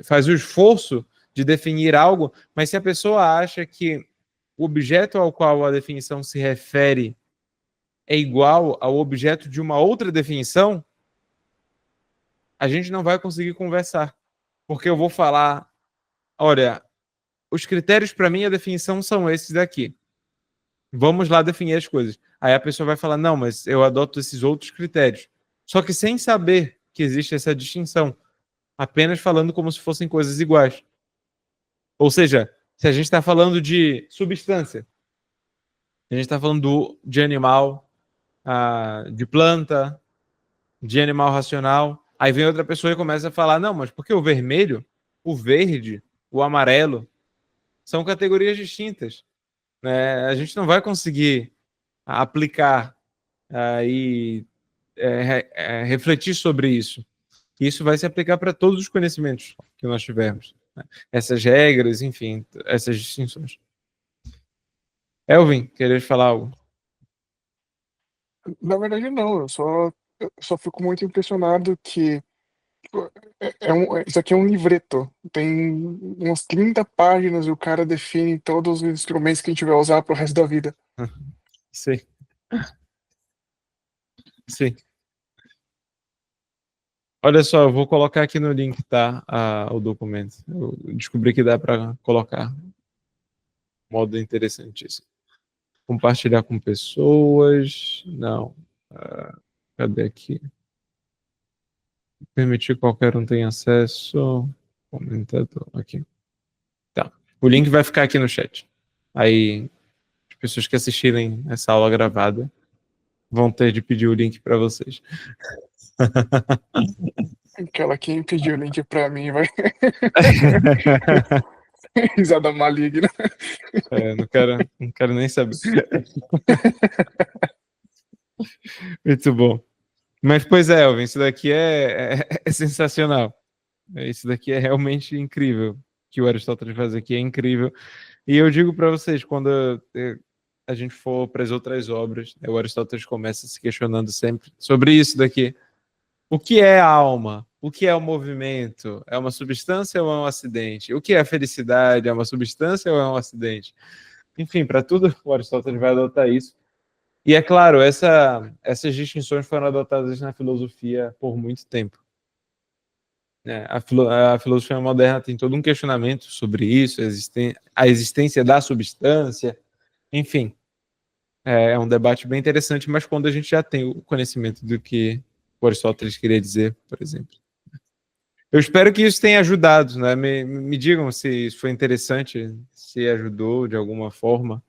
faz o esforço de definir algo, mas se a pessoa acha que o objeto ao qual a definição se refere é igual ao objeto de uma outra definição, a gente não vai conseguir conversar. Porque eu vou falar, olha, os critérios para mim, a definição são esses daqui. Vamos lá definir as coisas. Aí a pessoa vai falar, não, mas eu adoto esses outros critérios. Só que sem saber que existe essa distinção. Apenas falando como se fossem coisas iguais. Ou seja, se a gente está falando de substância, a gente está falando de animal, de planta, de animal racional, aí vem outra pessoa e começa a falar, não, mas porque o vermelho, o verde, o amarelo, são categorias distintas. Né? A gente não vai conseguir aplicar e refletir sobre isso. Isso vai se aplicar para todos os conhecimentos que nós tivermos. Né? Essas regras, enfim, essas distinções. Elvin, queres falar algo? Na verdade, não. Eu só fico muito impressionado que tipo, isso aqui é um livreto. Tem umas 30 páginas e o cara define todos os instrumentos que a gente vai usar pro resto da vida. Sim. Sim. Olha só, eu vou colocar aqui no link, tá? O documento. Eu descobri que dá para colocar. Modo interessantíssimo. Compartilhar com pessoas. Não. Cadê aqui? Permitir que qualquer um tenha acesso. Comentador. Aqui. Tá. O link vai ficar aqui no chat. Aí, as pessoas que assistirem essa aula gravada vão ter de pedir o link para vocês. Aquela quem pediu o link pra mim vai. Risada maligna. Não quero nem saber. Muito bom. Mas, pois é, Elvin, isso daqui é sensacional. Isso daqui é realmente incrível. O que o Aristóteles faz aqui é incrível. E eu digo para vocês, quando a gente for para as outras obras, o Aristóteles começa se questionando sempre sobre isso daqui. O que é a alma? O que é o movimento? É uma substância ou é um acidente? O que é a felicidade? É uma substância ou é um acidente? Enfim, para tudo, o Aristóteles vai adotar isso. E é claro, essas distinções foram adotadas na filosofia por muito tempo. A filosofia moderna tem todo um questionamento sobre isso, a existência da substância, enfim. É um debate bem interessante, mas quando a gente já tem o conhecimento do que o Aristóteles queria dizer, por exemplo. Eu espero que isso tenha ajudado, né? Me digam se isso foi interessante, se ajudou de alguma forma.